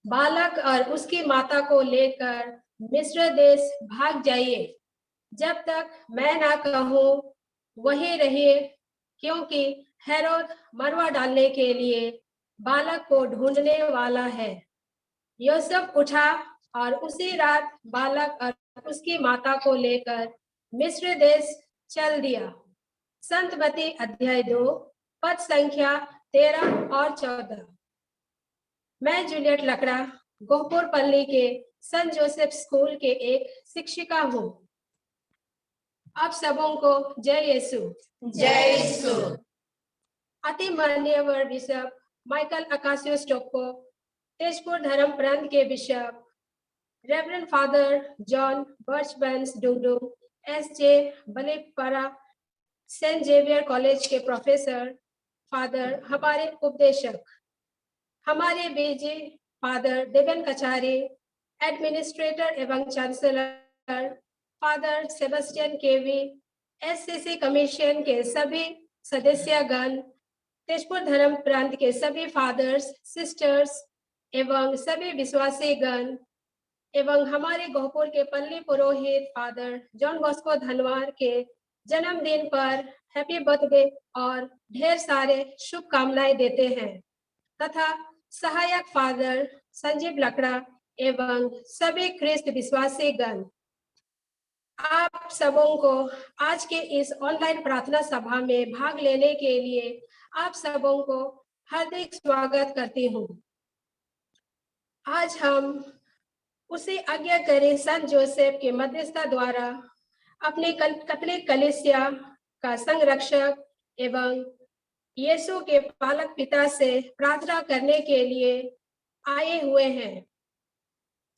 बालक और उसकी माता को लेकर मिस्र देश भाग जाइए, जब तक मैं ना कहूँ वहीं रहिए, क्योंकि हेरोद मरवा डालने के लिए बालक को ढूंढने वाला है। यूसुफ उठा और उसी रात बालक और उसकी माता को लेकर मिस्र देश चल दिया। संतमती अध्याय 2 पद संख्या 13 और 14। मैं जूलियट लकड़ा गोहपुर पल्ली के सेंट जोसेफ स्कूल के एक शिक्षिका हूँ। आप सबों को जय यीशु। जय यीशु। अति माननीय बिशप माइकल अकासियो स्टोको, तेजपुर धर्म प्रांत के bishop reverend father John Birchbans Dungdung, SJ Balipara Saint Xavier college के प्रोफेसर फादर, हमारे उपदेशक, हमारे VG father Deven Kachari, administrator एवं chancellor father Sebastian KV, SCC commission के सभी सदस्यगण, तेजपुर धर्म प्रांत के सभी फादर्स, सिस्टर्स एवं सभी विश्वासी गण एवं हमारे गोहपुर के पल्ली पुरोहित फादर जॉन बॉस्को धनवार के जन्मदिन पर हैप्पी बर्थडे और ढेर सारे शुभकामनाएं देते हैं, तथा सहायक फादर संजीव लकड़ा एवं सभी ख्रिस्त विश्वासी गण। आप सबों को आज के इस ऑनलाइन प्रार्थना सभा में भाग लेने के लिए आप सबों को हार्दिक स्वागत करती हूँ। आज हम उसी आज्ञाकारी संत जोसेफ के मध्यस्थता द्वारा अपने कैथोलिक कलीसिया का संरक्षक एवं यीशु के पालक पिता से प्रार्थना करने के लिए आए हुए हैं।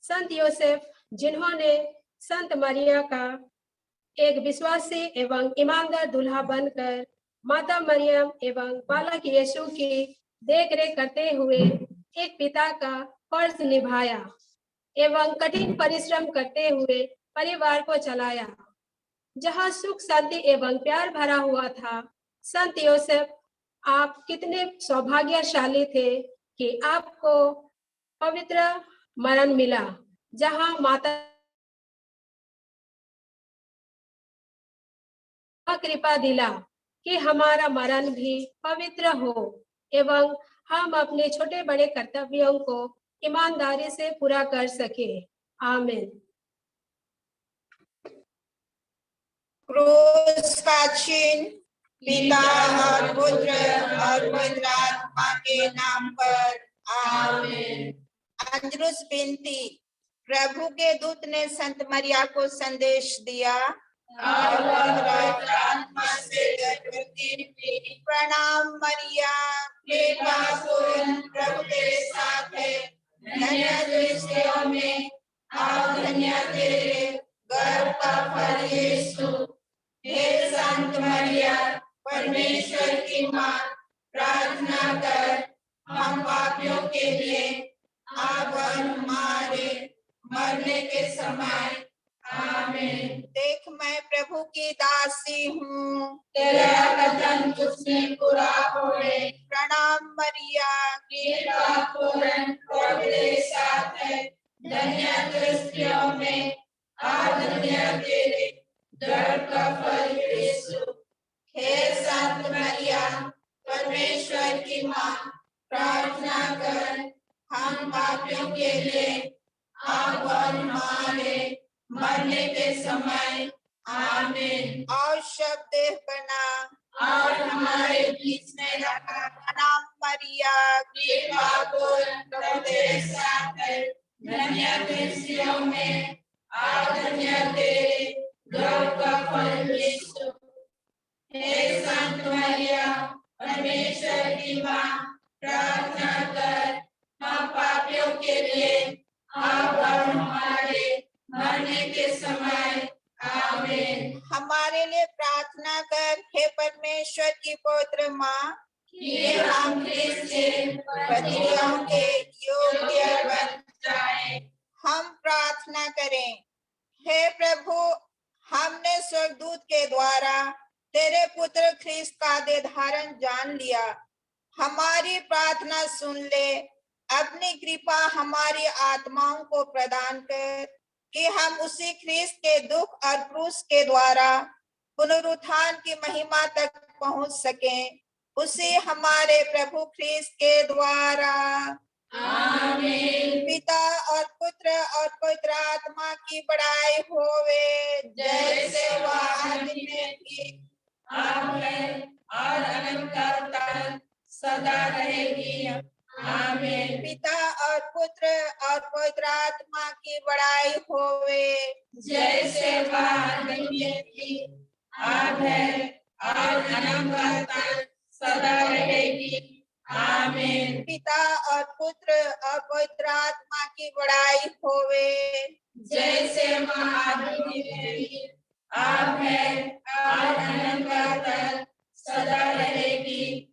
संत योसेफ, जिन्होंने संत मरिया का एक विश्वासी एवं ईमानदार दूल्हा बनकर माता मरियम एवं बालक यीशु की देखरेख करते हुए एक पिता का फर्ज निभाया एवं कठिन परिश्रम करते हुए परिवार को चलाया, जहां सुख शांति एवं प्यार भरा हुआ था। संत योसेफ, आप कितने सौभाग्यशाली थे कि आपको पवित्र मरण मिला, जहां माता कृपा दिला कि हमारा मरण भी पवित्र हो एवं हम अपने छोटे बड़े कर्तव्यों को ईमानदारी से पूरा कर सके। आमीन। क्रूस का चिन्ह पिता और पुत्र और पवित्र आत्मा के नाम पर। आमीन। अंजरुस बिनती। प्रभु के दूत ने संत मरिया को संदेश दिया और पवित्र आत्मा से गर्भवती हुई। प्रणाम मरिया, कृपा पूर्ण, प्रभु तेरे साथ है। धन्य तू स्त्रियों में और धन्य तेरे गर्भ का फल यीशु। हे संत मरिया, परमेश्वर की मां, प्रार्थना कर हम पापियों के लिए अब और हमारे मरने के समय। आमीन। देख मैं प्रभु की दासी हूँ, तेरा वचन तुझमें पूरा होए। प्रणाम मरिया, कृपा पूर्ण, प्रभु तेरे साथ है। धन्य तू स्त्रियों में और धन्य तेरे गर्भ का फल यीशु। हे संत मरिया, परमेश्वर की मां, प्रार्थना कर हम पापियों के लिए अब और हमारे मरने के समय। आमीन। और शब्द बना और हमारे बीच में रहा। प्रणाम मरिया, कृपा पूर्ण, प्रभु तेरे साथ है। धन्य तू स्त्रियों में और धन्य तेरे गर्भ का फल यीशु। हे संत मरिया, परमेश्वर की मां, प्रार्थना कर हम पापियों के लिए अब और हमारे मरने के समय। आमीन। हमारे लिए प्रार्थना कर हे परमेश्वर की पवित्र मां, कि हम ख्रिस्त के बलियों के योग्य बन जाएं। हम प्रार्थना करें। हे प्रभु, हमने स्वर्गदूत के द्वारा तेरे पुत्र ख्रिस्त का देह धारण जान लिया। हमारी प्रार्थना सुन ले। अपनी कृपा हमारी आत्माओं को प्रदान कर कि हम उसी ख्रीस्त के दुख और क्रूस के द्वारा पुनरुत्थान की महिमा तक पहुंच सकें, उसे हमारे प्रभु ख्रीस्त के द्वारा। आमीन। पिता और पुत्र और पवित्र आत्मा की बड़ाई होवे, जैसे वह आदि में थी, अब है और अनंत काल तक सदा रहेगी। आमीन। पिता और पुत्र और पवित्र आत्मा की बड़ाई होवे, जैसे वह आदि में थी, अब है और अनंत काल तक सदा रहेगी। आमीन। पिता और पुत्र और पवित्र आत्मा की बड़ाई होवे, जैसे वह आदि में थी, अब है और अनंत काल तक सदा रहेगी।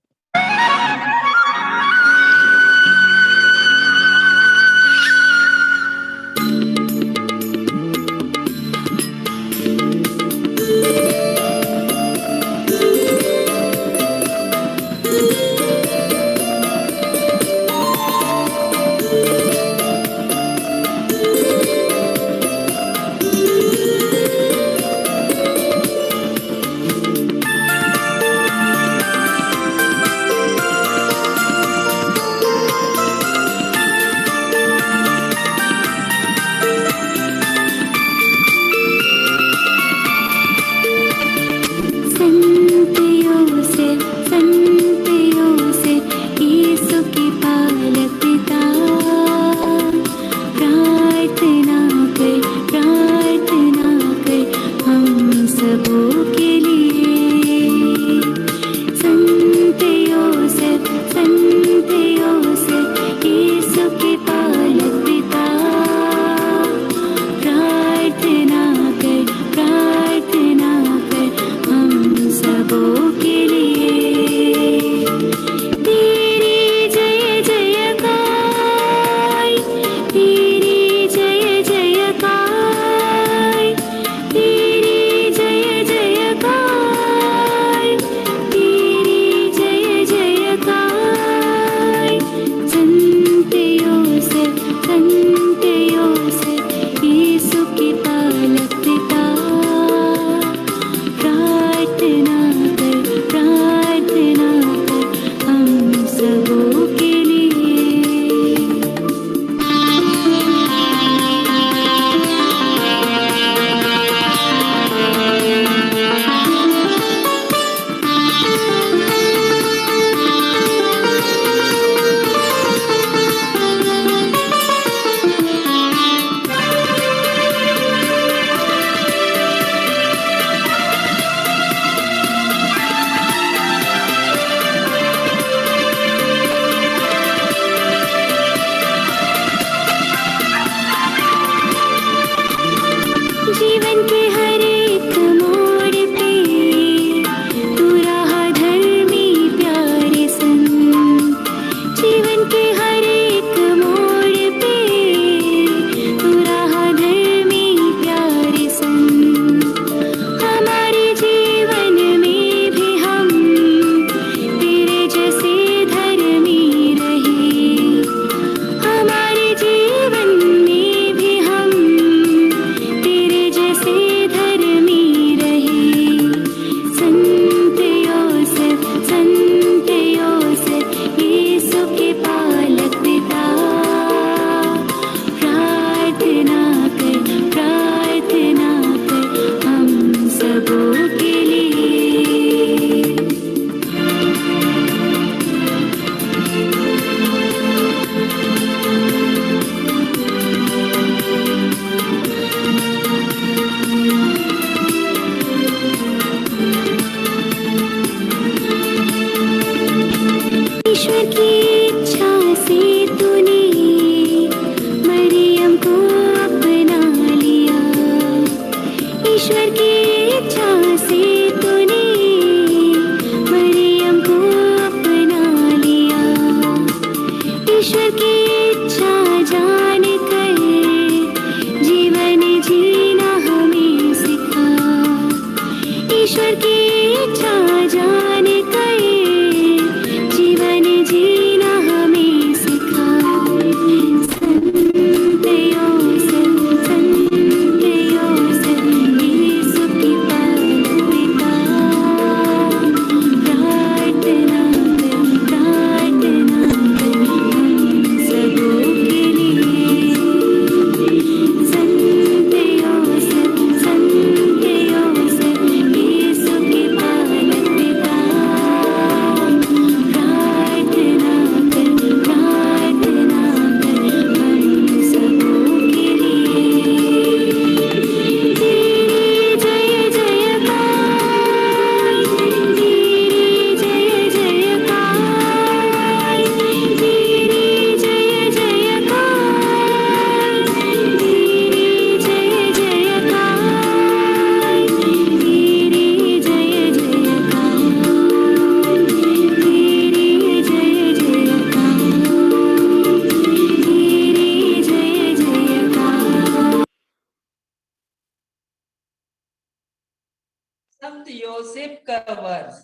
योसेफ का वर्ष।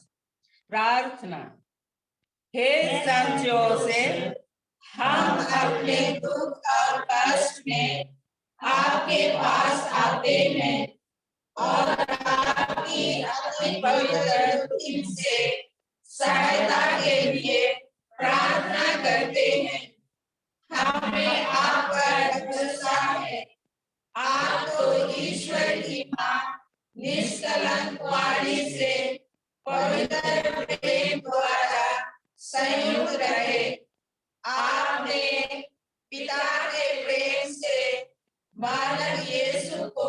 प्रार्थना। हे संत योसेफ, हम अपने दुख और कष्ट में आपके पास आते हैं और आपकी अति पवित्र टीम से सहायता के लिए प्रार्थना करते हैं। हमें आप पर भरोसा है। आप तो ईश्वर की मां निष्कलंक वाणी से पवित्र प्रेम द्वारा संयुक्त रहे। आपने पिता के प्रेम से बालक यीशु को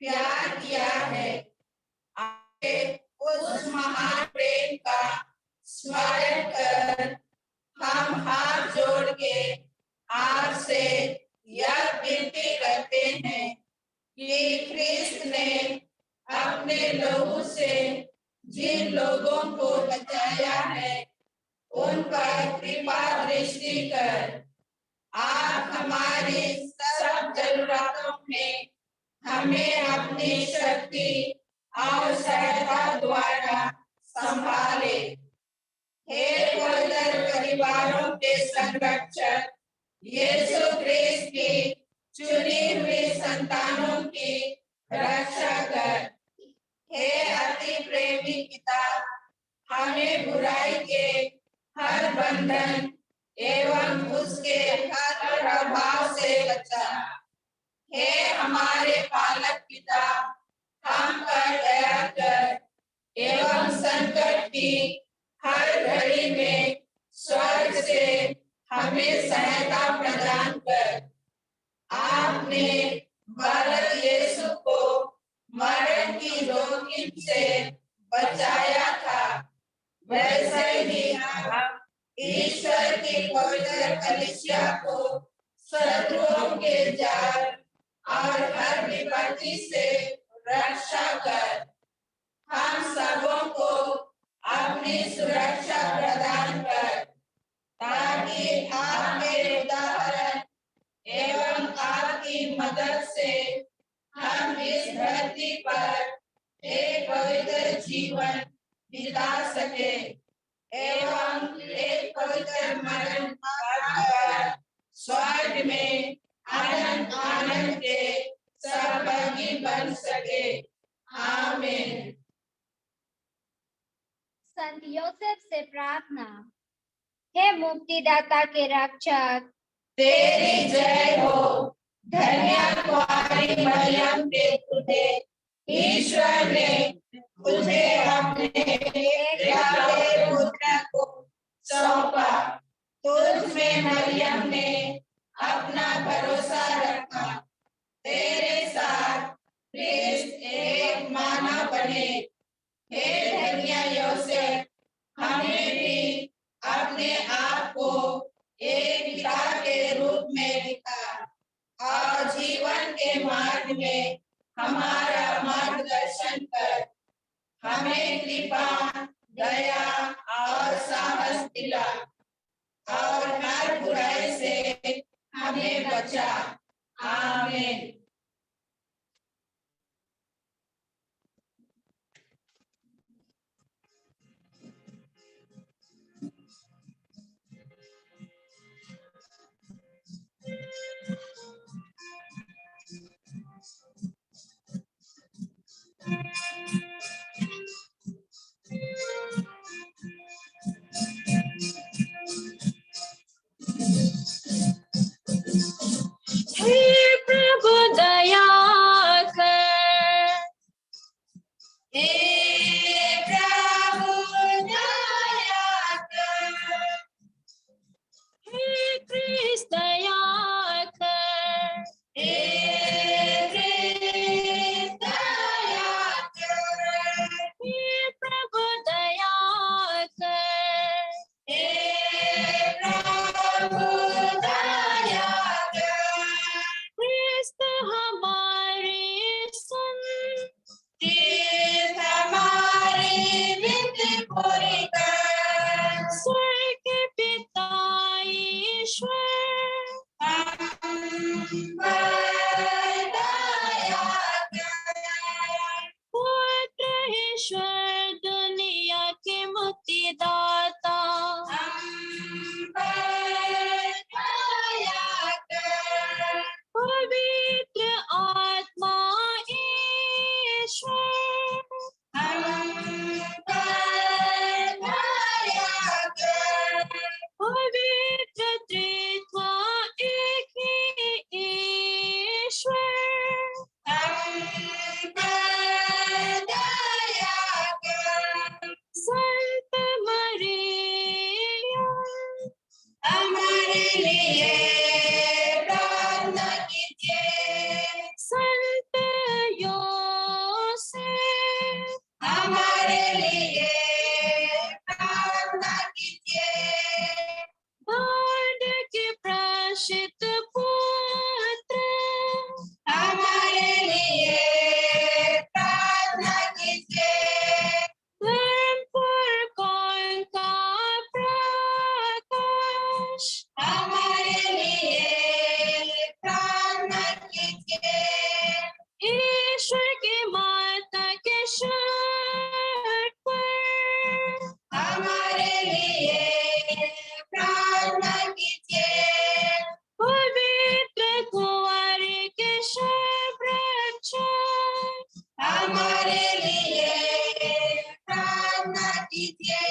प्यार किया है। आपके उस महान प्रेम का स्मरण कर हम हाथ जोड़ के आपसे यह विनती करते हैं कि ख्रिस्त ने अपने लोगों से जिन लोगों को बचाया है उन पर कृपा दृष्टि कर आप हमारी सब जरूरतों में हमें अपनी शक्ति और सहायता द्वारा संभाले। हे पवित्र परिवारों के संरक्षक यीशु ख्रिस्त की चुनी हुई संतानों की रक्षा कर। हे अति प्रेमी पिता, हमें बुराई के हर बंधन एवं उसके हर प्रभाव से बचा। हे हमारे पालक पिता, हम पर दया कर एवं संकट की हर घड़ी में स्वर्ग से हमें सहायता प्रदान कर। आपने बालक यीशु को मरण की जोखिम से बचाया था, वैसे ही आप ईश्वर की पवित्र कलीसिया को शत्रुओं के जाल और हर विपत्ति से रक्षा कर। हम सबों को अपनी सुरक्षा प्रदान कर, ताकि आपके उदाहरण एवं आपकी मदद से हम इस धरती पर एक पवित्र जीवन बिता सके एवं एक पवित्र मरण पाकर स्वर्ग में अनंत आनंद के सहभागी बन सके। आमीन। संत योसेफ से प्रार्थना। हे मुक्तिदाता के रक्षक, तेरी जय हो। धन्य कुंवारी मरियम के तुझे ईश्वर ने तुझे अपने प्यारे पुत्र को सौंपा। तुझ में मरियम ने अपना भरोसा रखा। तेरे साथ ख्रिस्त एक मानव बने। हे धन्य योसेफ, हमें भी अपने आप को एक पिता के रूप में दिखा और जीवन के मार्ग में हमारा मार्गदर्शन कर। हमें कृपा, दया और साहस दिला और हर बुराई से हमें बचा। आमीन। हे प्रभु के दाता हम पर दया कर, पवित्र आत्मा ईश्वर हम पर दया कर, पवित्र त्रित्व एक ही ईश्वर हम पर दया कर, संत मरियम हमारे लिए प्रार्थना कीजिए, संत योसेफ हमारे लिए प्रार्थना कीजिए, बाढ़ के प्राश्चित पुत्र हमारे लिए प्रार्थना कीजिए, धर्मपुर कौन का प्रकाश हमारे लिए प्रार्थना कीजिए, ईश्वर की माता के शरण पर हमारे लिए प्रार्थना कीजिए, पवित्र कुंवारी के शव रक्षक हमारे लिए प्रार्थना कीजिए,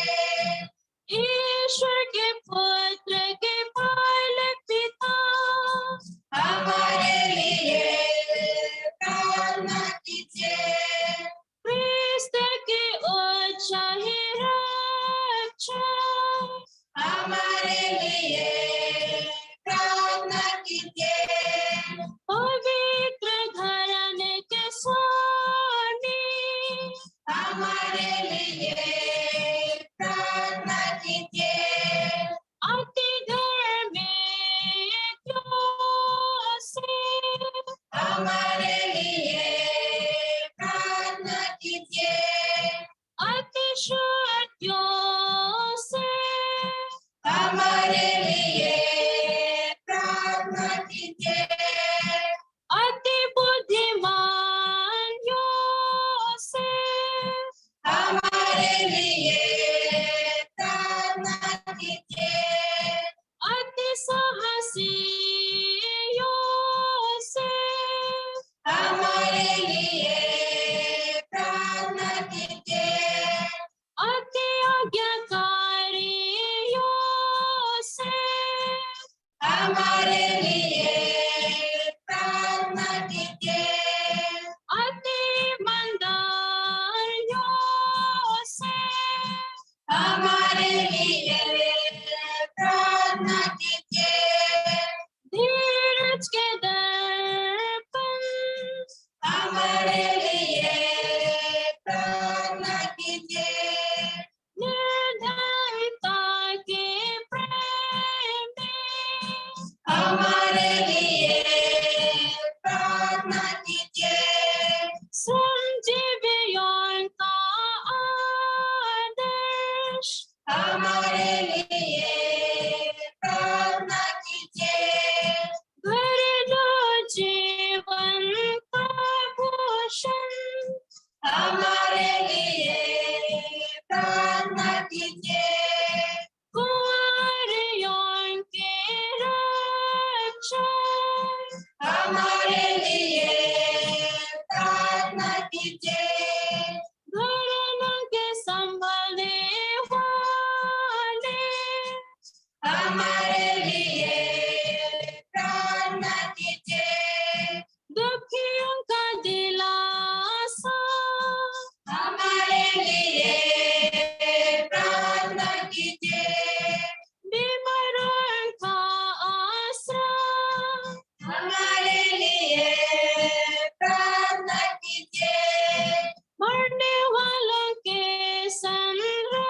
ईश्वर के पुत्र के पालक पिता हमारे लिए प्रार्थना कीजिए, क्रिस्त के उत्साही रक्षक हमारे लिए प्रार्थना कीजिए, पवित्र घराने के स्वामी हमारे लिए प्रार्थना कीजिए, अति धर्मी योसेफ हमारे लिए प्रार्थना कीजिए, अति शुद्ध योसेफ हमारे लिए प्रार्थना कीजिए, अति बुद्धिमान योसेफ हमारे लिए प्रार्थना कीजिए, अति साहसी योसेफ हमारे लिए प्रार्थना कीजिए, अति आज्ञाकारी योसेफ हमारे लिए प्रार्थना कीजिए, अति ईमानदार योसेफ हमारे लिए प्रार्थना कीजिए, धीरज के दर्पण हमारे लिए प्रार्थना कीजिए, निर्दयता के प्रेम में हमारे लिए प्रार्थना कीजिए, संजीवियों का आदर्श हमारे लिए प्रार्थना कीजिए, घरेलू जीवन का भूषण हमारे लिए प्रार्थना कीजिए, कुंवारियों के रक्षक हमारे लिए प्रार्थना कीजिए, घरेलू के संभालने वाले हमारे लिए प्रार्थना कीजिए, दुखियों का दिलासा हमारे लिए प्रार्थना कीजिए, बीमारों का आसरा हमारे लिए प्रार्थना कीजिए, मरने वालों के संरक्षक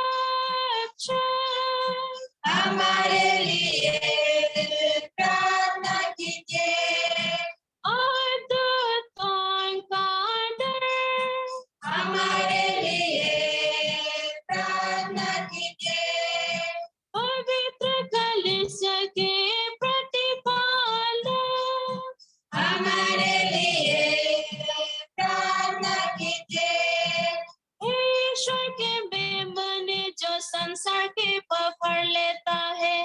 हमारे लिए प्रार्थना कीजिए, अद्भुतों का डर हमारे लिए प्रार्थना कीजिए, पवित्र कलीसिया के प्रतिपालक हमारे लिए प्रार्थना कीजिए, ईश्वर के बेमने जो संसार के पकड़ लेता है।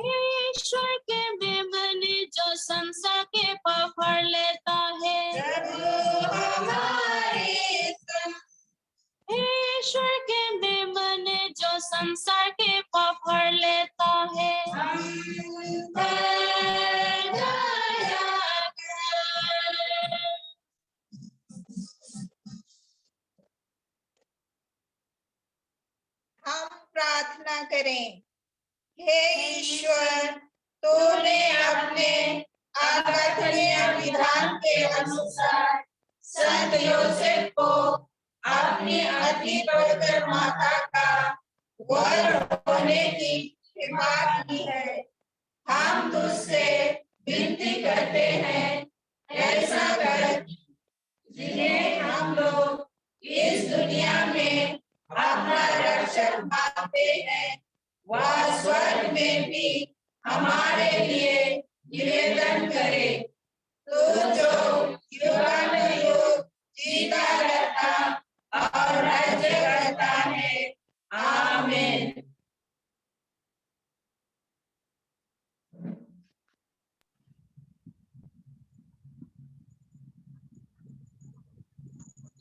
ईश्वर के बेमने जो संसार के पकड़ लेता है। ईश्वर के बेमने जो संसार के पकड़ लेता है। हम प्रार्थना करें। हे ईश्वर, तूने अपने अकथनीय विधान के अनुसार संत योसेफ को अपनी अति पवित्र माता का वर होने की कृपा की है। हम तुझसे विनती करते हैं, ऐसा कर जिन्हें हम लोग इस दुनिया में अपना रक्षक मानते हैं, वह स्वर्ग में भी हमारे लिए निवेदन करे। तू जो युगानुयुग जीता रहता और राज्य करता है। आमीन।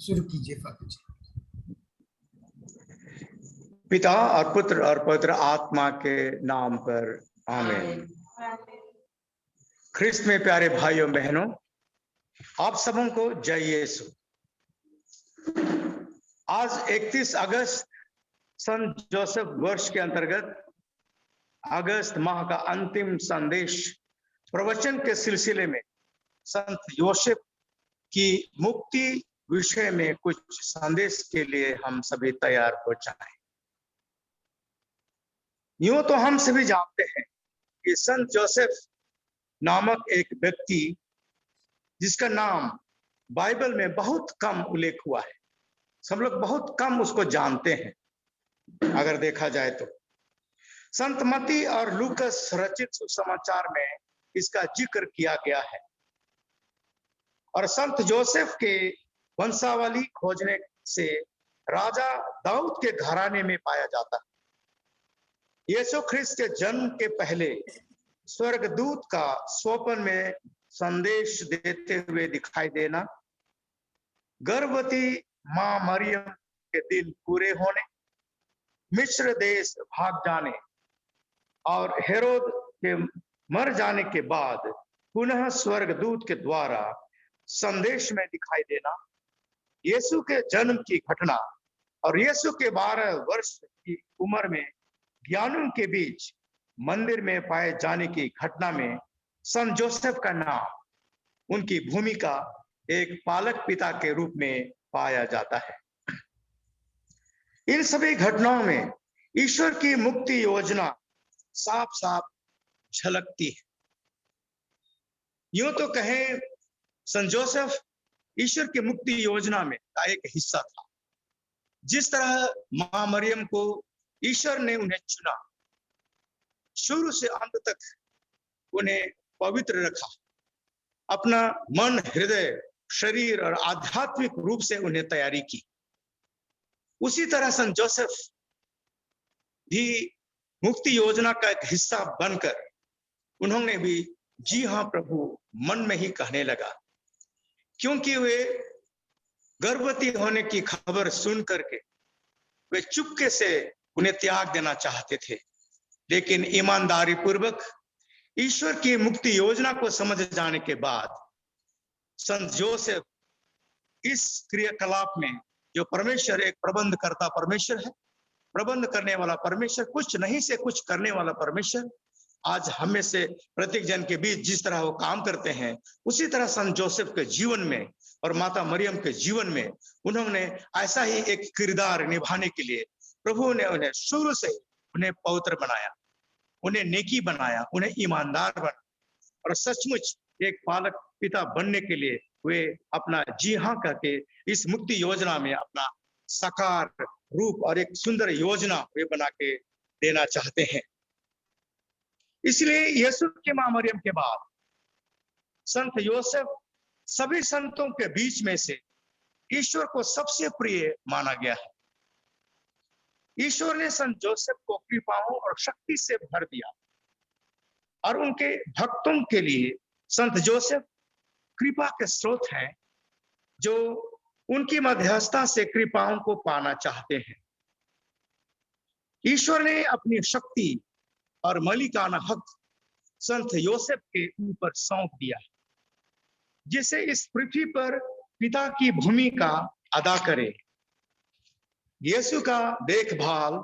शुरू कीजिए फादर जी। पिता और पुत्र और पवित्र आत्मा के नाम पर आमीन। ख्रिस्त में प्यारे भाइयों बहनों, आप सबों को जय यीशु। आज 31 अगस्त संत जोसेफ वर्ष के अंतर्गत अगस्त माह का अंतिम संदेश प्रवचन के सिलसिले में संत योसेफ की मुक्ति विषय में कुछ संदेश के लिए हम सभी तैयार हो जाएं। यूं तो हम सभी जानते हैं कि संत जोसेफ नामक एक व्यक्ति जिसका नाम बाइबल में बहुत कम उल्लेख हुआ है, सब लोग बहुत कम उसको जानते हैं। अगर देखा जाए तो संत मत्ती और लूकस रचित सुसमाचार में इसका जिक्र किया गया है और संत जोसेफ के वंशावली खोजने से राजा दाऊद के घराने में पाया जाता है। यीशु ख्रिस्त के जन्म के पहले स्वर्गदूत का स्वप्न में संदेश देते हुए दिखाई देना, गर्भवती मां मरियम के दिन पूरे होने, मिस्र देश भाग जाने और हेरोद के मर जाने के बाद पुनः स्वर्गदूत के द्वारा संदेश में दिखाई देना, यीशु के जन्म की घटना और यीशु के 12 वर्ष की उम्र में ज्ञानों के बीच मंदिर में पाए जाने की घटना में संत जोसेफ का नाम, उनकी भूमिका एक पालक पिता के रूप में पाया जाता है। इन सभी घटनाओं में ईश्वर की मुक्ति योजना साफ साफ झलकती है। यूं तो कहें संत जोसेफ ईश्वर की मुक्ति योजना में का एक हिस्सा था। जिस तरह मां मरियम को ईश्वर ने उन्हें चुना, शुरू से अंत तक उन्हें पवित्र रखा, अपना मन, हृदय, शरीर और आध्यात्मिक रूप से उन्हें तैयारी की, उसी तरह संत जोसेफ भी मुक्ति योजना का एक हिस्सा बनकर उन्होंने भी जी हाँ प्रभु मन में ही कहने लगा, क्योंकि वे गर्भवती होने की खबर सुन करके वे चुपके से उन्हें त्याग देना चाहते थे, लेकिन ईमानदारी पूर्वक ईश्वर की मुक्ति योजना को समझ जाने के बाद संत जोसेफ इस क्रियाकलाप में, जो परमेश्वर एक प्रबंध करता परमेश्वर है, प्रबंध करने वाला परमेश्वर, कुछ नहीं से कुछ करने वाला परमेश्वर, आज हमें से प्रत्येक जन के बीच जिस तरह वो काम करते हैं, उसी तरह संत जोसेफ के जीवन में और माता मरियम के जीवन में उन्होंने ऐसा ही एक किरदार निभाने के लिए प्रभु ने उन्हें शुरू से उन्हें पवित्र बनाया, उन्हें नेकी बनाया, उन्हें ईमानदार बनाया और सचमुच एक पालक पिता बनने के लिए वे अपना जी हाँ करके इस मुक्ति योजना में अपना साकार रूप और एक सुंदर योजना वे बना के देना चाहते हैं। इसलिए यीशु के मां मरियम के बाद संत योसेफ सभी संतों के बीच में से ईश्वर को सबसे प्रिय माना गया है। ईश्वर ने संत जोसेफ को कृपाओं और शक्ति से भर दिया और उनके भक्तों के लिए संत जोसेफ कृपा के स्रोत हैं, जो उनकी मध्यस्थता से कृपाओं को पाना चाहते हैं। ईश्वर ने अपनी शक्ति और मलिकाना हक संत योसेफ के ऊपर सौंप दिया, जिसे इस पृथ्वी पर पिता की भूमिका अदा करे, यीशु का देखभाल,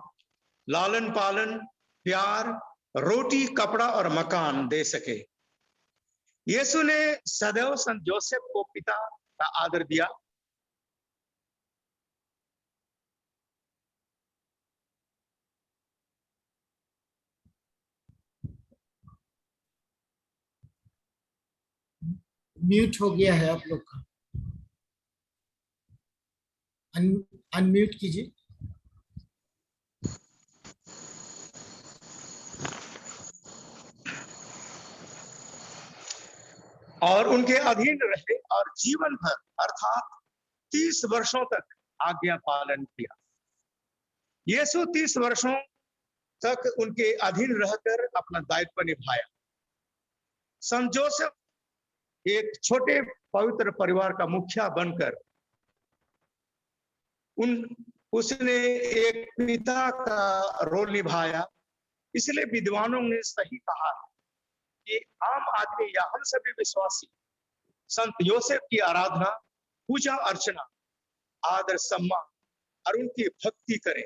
लालन पालन, प्यार, रोटी, कपड़ा और मकान दे सके। यीशु ने सदैव संत जोसेफ को पिता का आदर दिया। म्यूट हो गया है आप लोग का, अनम्यूट कीजिए। और उनके अधीन रहे और जीवन भर अर्थात 30 वर्षों तक आज्ञा पालन किया। यीशु 30 वर्षों तक उनके अधीन रहकर अपना दायित्व निभाया। संत जोसेफ एक छोटे पवित्र परिवार का मुखिया बनकर उसने एक पिता का रोल निभाया। इसलिए विद्वानों ने सही कहा कि आम आदमी या हम सभी विश्वासी संत योसेफ की आराधना, पूजा अर्चना, आदर सम्मान और उनकी भक्ति करें,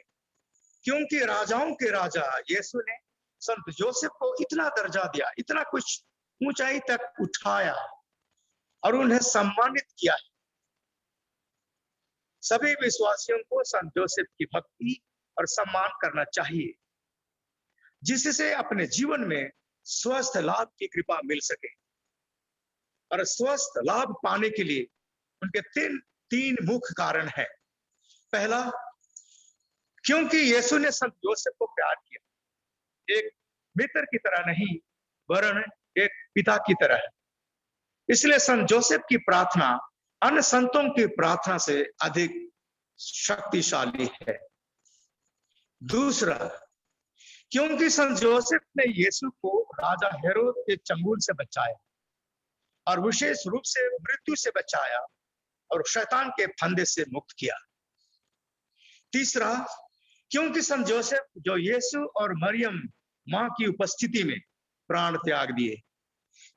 क्योंकि राजाओं के राजा यीशु ने संत जोसेफ को इतना दर्जा दिया, इतना कुछ ऊंचाई तक उठाया और उन्हें सम्मानित किया है। सभी विश्वासियों को संत जोसेफ की भक्ति और सम्मान करना चाहिए, जिससे अपने जीवन में स्वस्थ लाभ की कृपा मिल सके। और स्वस्थ लाभ पाने के लिए उनके तीन मुख्य कारण हैं। पहला, क्योंकि यीशु ने संत जोसेफ को प्यार किया, एक मित्र की तरह नहीं वरन एक पिता की तरह है। इसलिए संत जोसेफ की प्रार्थना अन्य संतों की प्रार्थना से अधिक शक्तिशाली है। दूसरा, क्योंकि संत जोसेफ ने यीशु को राजा हेरोद के चंगुल से बचाया और विशेष रूप से मृत्यु से बचाया और शैतान के फंदे से मुक्त किया। तीसरा, क्योंकि संत जोसेफ जो यीशु और मरियम मां की उपस्थिति में प्राण त्याग दिए,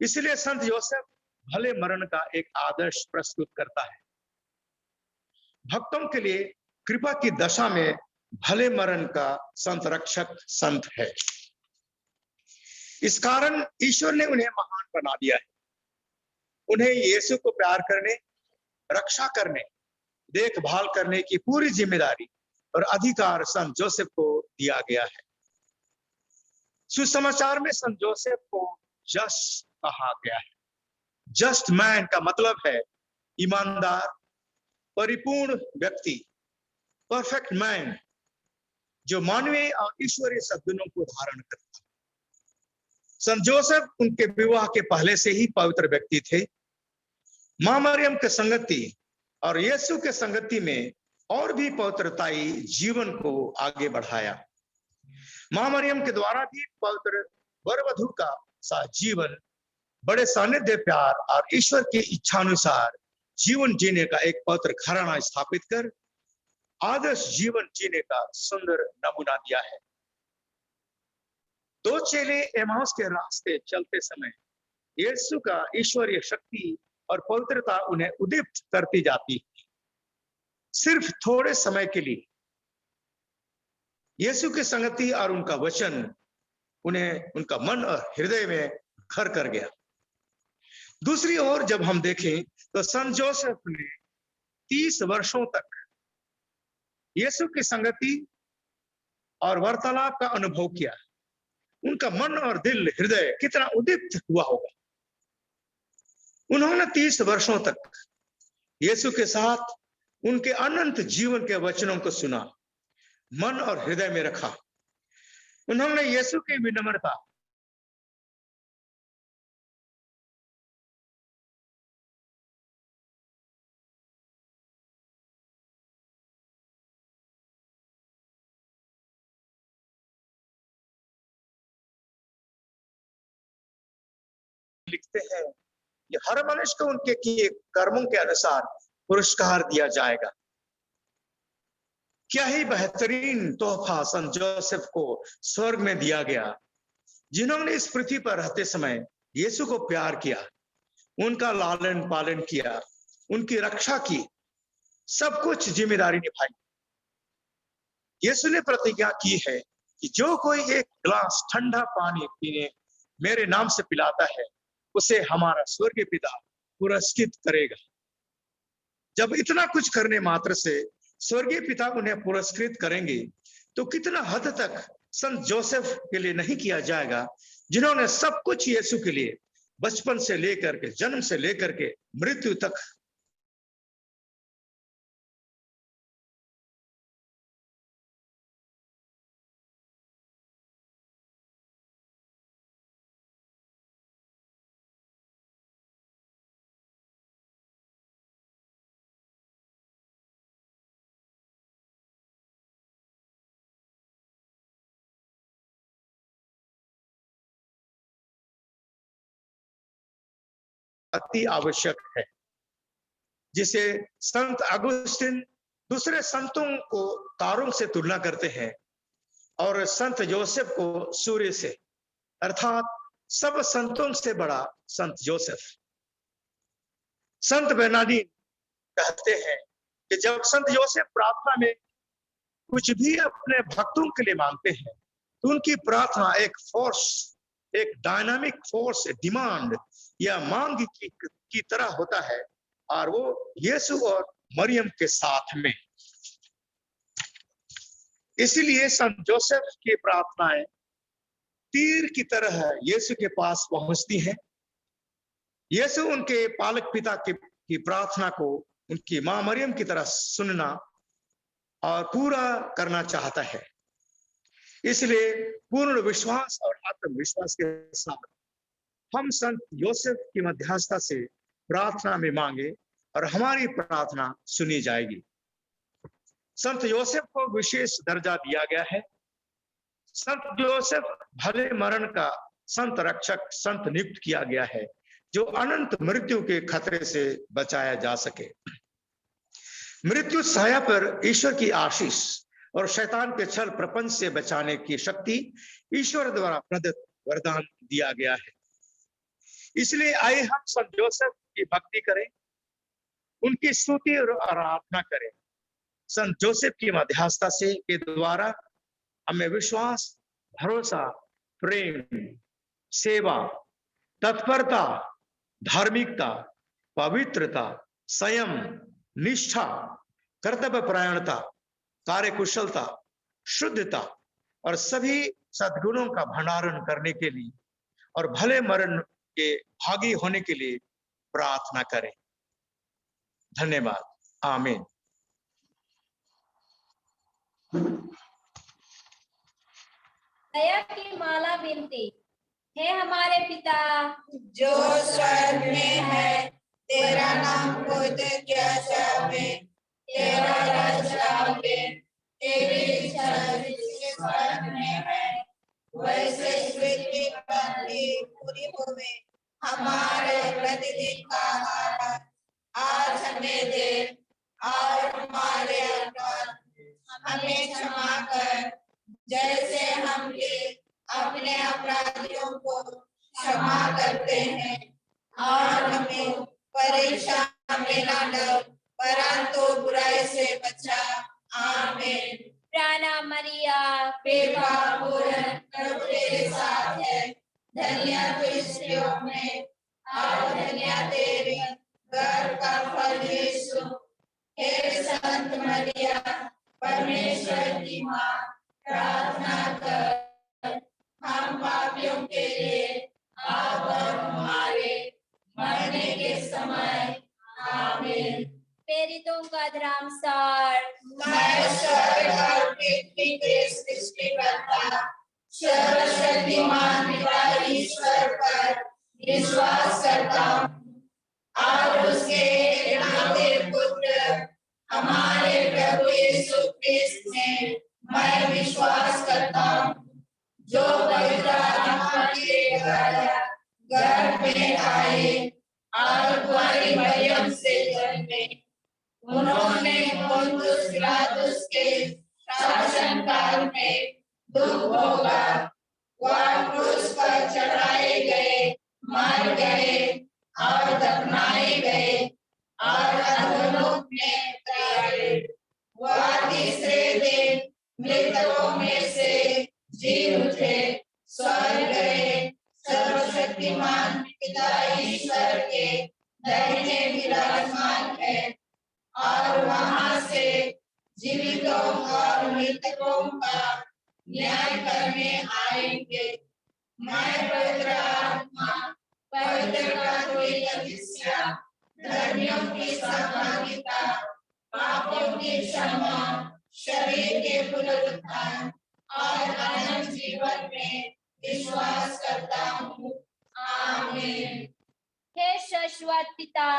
इसलिए संत जोसेफ भले मरण का एक आदर्श प्रस्तुत करता है। भक्तों के लिए कृपा की दशा में भले मरण का संत रक्षक संत है। इस कारण ईश्वर ने उन्हें महान बना दिया है। उन्हें यीशु को प्यार करने, रक्षा करने, देखभाल करने की पूरी जिम्मेदारी और अधिकार संत जोसेफ को दिया गया है। सुसमाचार में संत जोसेफ को जस्ट कहा गया है। जस्ट मैन का मतलब है ईमानदार, परिपूर्ण व्यक्ति, परफेक्ट मैन, जो मानवीय और ईश्वरीय सद्गुणों को धारण करता है। संत जोसेफ उनके विवाह के पहले से ही पवित्र व्यक्ति थे। मां मरियम के संगति और यीशु के संगति में और भी पवित्रताई जीवन को आगे बढ़ाया। मां मरियम के द्वारा भी पवित्र वर वधू का सा जीवन बड़े सानिध्य, प्यार और ईश्वर की इच्छानुसार जीवन जीने का एक पवित्र घराना स्थापित कर आदर्श जीवन जीने का सुंदर नमूना दिया है। दो चेले एमाउस के रास्ते चलते समय यीशु का ईश्वरीय शक्ति और पवित्रता उन्हें उद्दीप्त करती जाती है। सिर्फ थोड़े समय के लिए यीशु की संगति और उनका वचन उन्हें उनका मन और हृदय में घर कर गया। दूसरी ओर जब हम देखें तो संत जोसेफ ने 30 वर्षों तक यीशु की संगति और वार्तालाप का अनुभव किया। उनका मन और दिल, हृदय कितना उद्दीप्त हुआ होगा। उन्होंने 30 वर्षों तक यीशु के साथ उनके अनंत जीवन के वचनों को सुना, मन और हृदय में रखा। उन्होंने यीशु की विनम्रता, लिखते हैं कि हर मनुष्य को उनके किए कर्मों के अनुसार पुरस्कार दिया जाएगा। क्या ही बेहतरीन तोहफा संत जोसेफ को स्वर्ग में दिया गया, जिन्होंने इस पृथ्वी पर रहते समय यीशु को प्यार किया, उनका लालन पालन किया, उनकी रक्षा की, सब कुछ जिम्मेदारी निभाई। यीशु ने प्रतिज्ञा की है कि जो कोई एक गिलास ठंडा पानी पीने मेरे नाम से पिलाता है, उसे हमारा स्वर्गीय पिता पुरस्कृत करेगा। जब इतना कुछ करने मात्र से स्वर्गीय पिता उन्हें पुरस्कृत करेंगे, तो कितना हद तक संत जोसेफ के लिए नहीं किया जाएगा, जिन्होंने सब कुछ यीशु के लिए बचपन से लेकर के, जन्म से लेकर के मृत्यु तक अति आवश्यक है, जिसे संत अगुस्टिन दूसरे संतों को तारों से तुलना करते हैं और संत जोसेफ को सूर्य से, अर्थात सब संतों से बड़ा संत जोसेफ। संत बेर्नार्डिन कहते हैं कि जब संत जोसेफ प्रार्थना में कुछ भी अपने भक्तों के लिए मांगते हैं, तो उनकी प्रार्थना एक फोर्स, एक डायनामिक फोर्स, डिमांड या मांग की तरह होता है, और वो यीशु और मरियम के साथ में। इसलिए संत जोसेफ की प्रार्थनाएं तीर की तरह यीशु के पास पहुंचती हैं। यीशु उनके पालक पिता की प्रार्थना को उनकी मां मरियम की तरह सुनना और पूरा करना चाहता है। इसलिए पूर्ण विश्वास और आत्मविश्वास के साथ हम संत योसेफ की मध्यस्थता से प्रार्थना में मांगे और हमारी प्रार्थना सुनी जाएगी। संत योसेफ को विशेष दर्जा दिया गया है। संत योसेफ भले मरण का संत रक्षक, संत नियुक्त किया गया है, जो अनंत मृत्यु के खतरे से बचाया जा सके। मृत्यु छाया पर ईश्वर की आशीष और शैतान के छल प्रपंच से बचाने की शक्ति ईश्वर द्वारा प्रदत्त वरदान दिया गया है। इसलिए आइए हम संत जोसेफ की भक्ति करें, उनकी स्तुति और आराधना करें। संत जोसेफ की मध्यस्थता से के द्वारा हमें विश्वास, भरोसा, प्रेम, सेवा, तत्परता, धार्मिकता, पवित्रता, संयम, निष्ठा, कर्तव्य परायणता, कार्यकुशलता, शुद्धता और सभी सद्गुणों का भंडारण करने के लिए और भले मरण के भागी होने के लिए प्रार्थना करें। धन्यवाद। आमीन। दया की माला विनती। हे हमारे पिता जो स्वर्ग में है, तेरा नाम पवित्र किया जावे, तेरा राज्य आवे, तेरी इच्छा जैसे स्वर्ग में है वैसे पृथ्वी पर भी पूरी होवे। हमारे प्रतिदिन का आहार आज हमें दे, और हमारे अपराध हमें क्षमा कर, जैसे हम भी अपने अपराधियों को क्षमा करते हैं, और हमें परीक्षा में न डाल, परंतु बुराई से बचा। आमीन। प्राणा मरिया कृपा पूर्ण प्रभु तेरे साथ है, धन्य तू स्त्रियों में और धन्य तेरे गर्भ का फल यीशु। हे संत मरिया, परमेश्वर की माँ, प्रार्थना कर हम पापियों के लिए, अब और हमारे मरने के समय। आमीन। प्रेरितों का धर्मसार। मैं स्वर्ग और पृथ्वी के सृष्टिकर्ता सर्वशक्तिमान पिता ईश्वर पर विश्वास करता हूँ, और उसके एकलौते पुत्र हमारे प्रभु यीशु क्रिस्त में मैं विश्वास करता हूँ, जो पवित्र आत्मा के द्वारा गर्भ में आए और कुंवारी मरियम से जन्मे। उन्होंने पोंतियुस पिलातुस के शासन काल में दुख भोगा। वह क्रूस पर चढ़ाए गए, मर गए और दफनाए गए और अधोलोक में उतारे। वह तीसरे दिन मृतकों में से जी उठे, स्वर्ग गए, सर्वशक्तिमान पिता ईश्वर के दाहिने विराजमान है और वहां से जीवितों और मृतकों का न्याय करने आएंगे। मैं पवित्र आत्मा, पवित्र कैथोलिक कलीसिया, धर्मियों की सहभागिता, पापों की क्षमा, शरीर के पुनरुत्थान और अनंत जीवन में विश्वास करता हूँ। आमीन। हे शाश्वत पिता,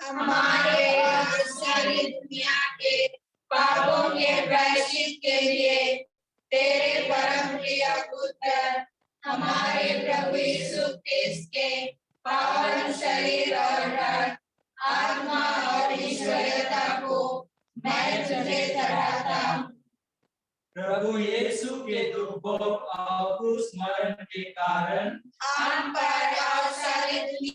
हमारे और सारी दुनिया के पापों के प्रायश्चित के लिए तेरे परम प्रिय पुत्र हमारे प्रभु यीशु क्रिस्त के पावन शरीर और रक्त, आत्मा और ईश्वरीयता को मैं तुझे चढ़ाता हूँ। प्रभु यीशु के दुख भोग और क्रूस मरण के कारण हम पर और सारी दुनिया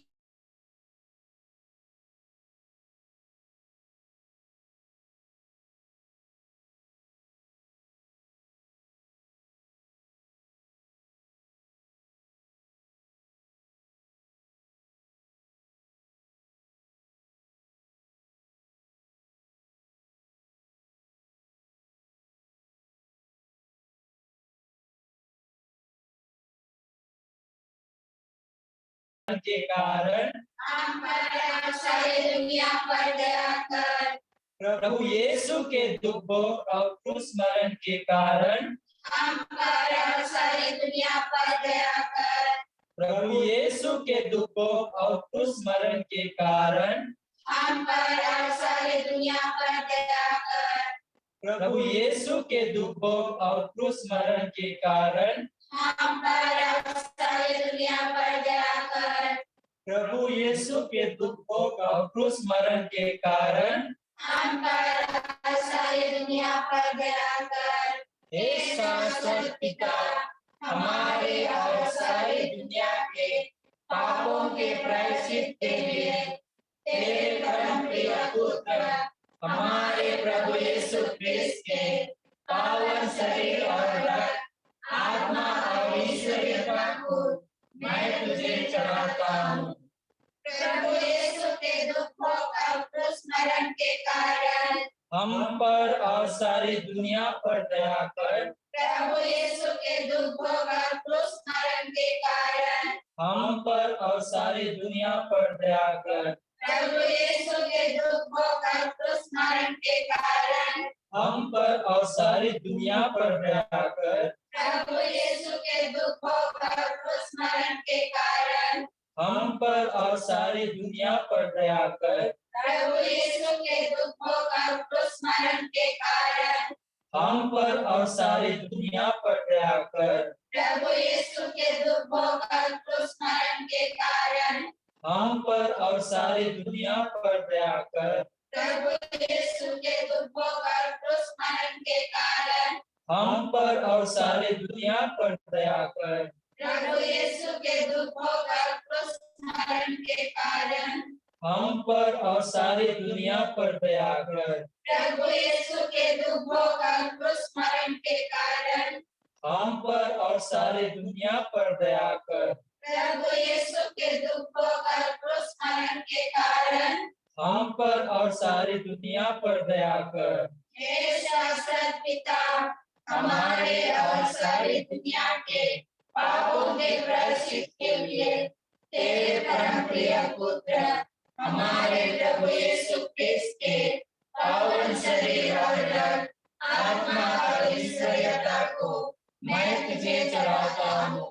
के कारण हम पर और सारी दुनिया पर दया कर। प्रभु यीशु के दुख भोग और क्रूस मरण के कारण हम पर और सारी दुनिया पर दया कर। प्रभु यीशु के दुख भोग और क्रूस मरण के कारण हम पर और सारी दुनिया पर दया कर। प्रभु यीशु के दुख भोग और क्रूस मरण के कारण हम पर और सारी दुनिया पर दया कर। प्रभु यीशु के दुख भोग और क्रूस मरण के कारण हम पर और सारी दुनिया पर दया कर। हे शाश्वत पिता, हमारे और सारी दुनिया के पापों के प्रायश्चित के लिए तेरे परम प्रिय पुत्र हमारे प्रभु यीशु क्रिस्त के पावन शरीर और रक्त, आत्मा और ईश्वरीयता को मैं तुझे चढ़ाता हूँ। प्रभु यीशु के दुख भोग और क्रूस मरण के कारण हम पर और सारी दुनिया पर दया कर। प्रभु यीशु के दुख भोग और क्रूस मरण के कारण हम पर और सारी दुनिया पर दया कर। प्रभु यीशु के दुख भोग और क्रूस मरण के कारण हम पर और सारी दुनिया पर दया कर। प्रभु यीशु के दुख भोग और क्रूस मरण के कारण हम पर और सारी दुनिया पर दया कर। प्रभु यीशु के दुख भोग और क्रूस मरण के कारण हम पर और सारी दुनिया पर दया कर। प्रभु यीशु के दुख भोग और क्रूस मरण के कारण हम पर और सारी दुनिया पर दया कर। प्रभु यीशु के दुख भोग और क्रूस मरण के कारण हम पर और सारी दुनिया पर दया कर। प्रभु यीशु के दुख भोग और क्रूस मरण के कारण हम पर और सारी दुनिया पर दया कर। प्रभु यीशु के दुख भोग और क्रूस मरण के कारण हम पर और सारी दुनिया पर दया कर। प्रभु यीशु के दुख भोग और क्रूस मरण के कारण हम पर और सारी दुनिया पर दया कर। हे शाश्वत पिता, हमारे और सारी दुनिया के पापों के प्रायश्चित के लिए तेरे परम प्रिय पुत्र हमारे प्रभु यीशु क्रिस्त के पावन शरीर और रक्त, आत्मा और ईश्वरीयता को मैं तुझे चढ़ाता हूँ।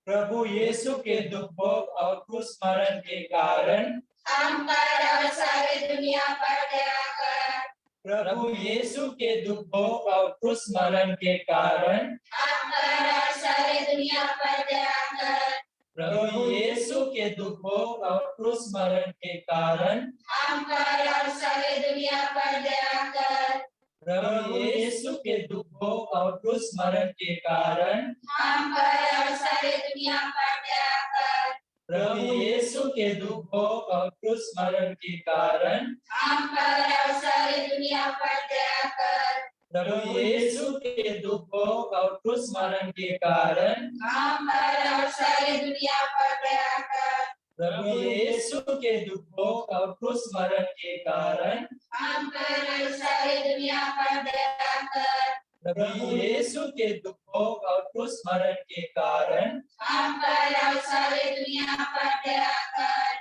प्रभु यीशु के दुख भोग और क्रूस मरण के कारण हम पर और सारी दुनिया पर दया कर। प्रभु यीशु के दुख भोग और क्रूस मरण के कारण हम पर और सारी दुनिया पर दया कर। प्रभु यीशु के दुखों और क्रूस मरण के कारण हम पर और सारी दुनिया पर दया कर। प्रभु यीशु के दुखों और क्रूस मरण के कारण हम पर और सारी दुनिया पर दया कर। प्रभु यीशु के दुखों और क्रूस मरण के कारण हम पर और सारी दुनिया पर दया कर। प्रभु यीशु के दुखों और क्रूस मरण के कारण हम पर और सारी दुनिया पर दया कर। प्रभु यीशु के दुखों और क्रूस मरण के कारण हम पर और सारी दुनिया पर दया कर। प्रभु यीशु के दुखों और क्रूस मरण के कारण हम पर और सारी दुनिया पर दया कर।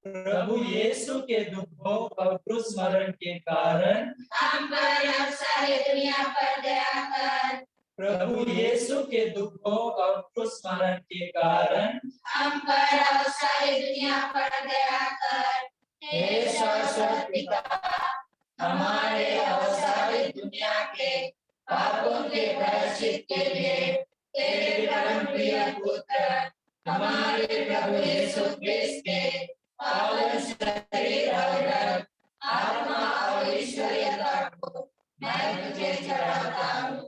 प्रभु यीशु के दुखों और क्रूस मरण के कारण हम पर और सारी दुनिया पर दया कर। प्रभु यीशु के दुखों और क्रूस मरण के कारण हम पर और सारी दुनिया पर दया कर। हे शाश्वत पिता, हमारे और सारी दुनिया के पापों के प्रायश्चित के लिए तेरे परम प्रिय पुत्र हमारे प्रभु यीशु क्रिस्त के पावन शरीर और रक्त, आत्मा और ईश्वरीयता को मैं तुझे चढ़ाता हूँ।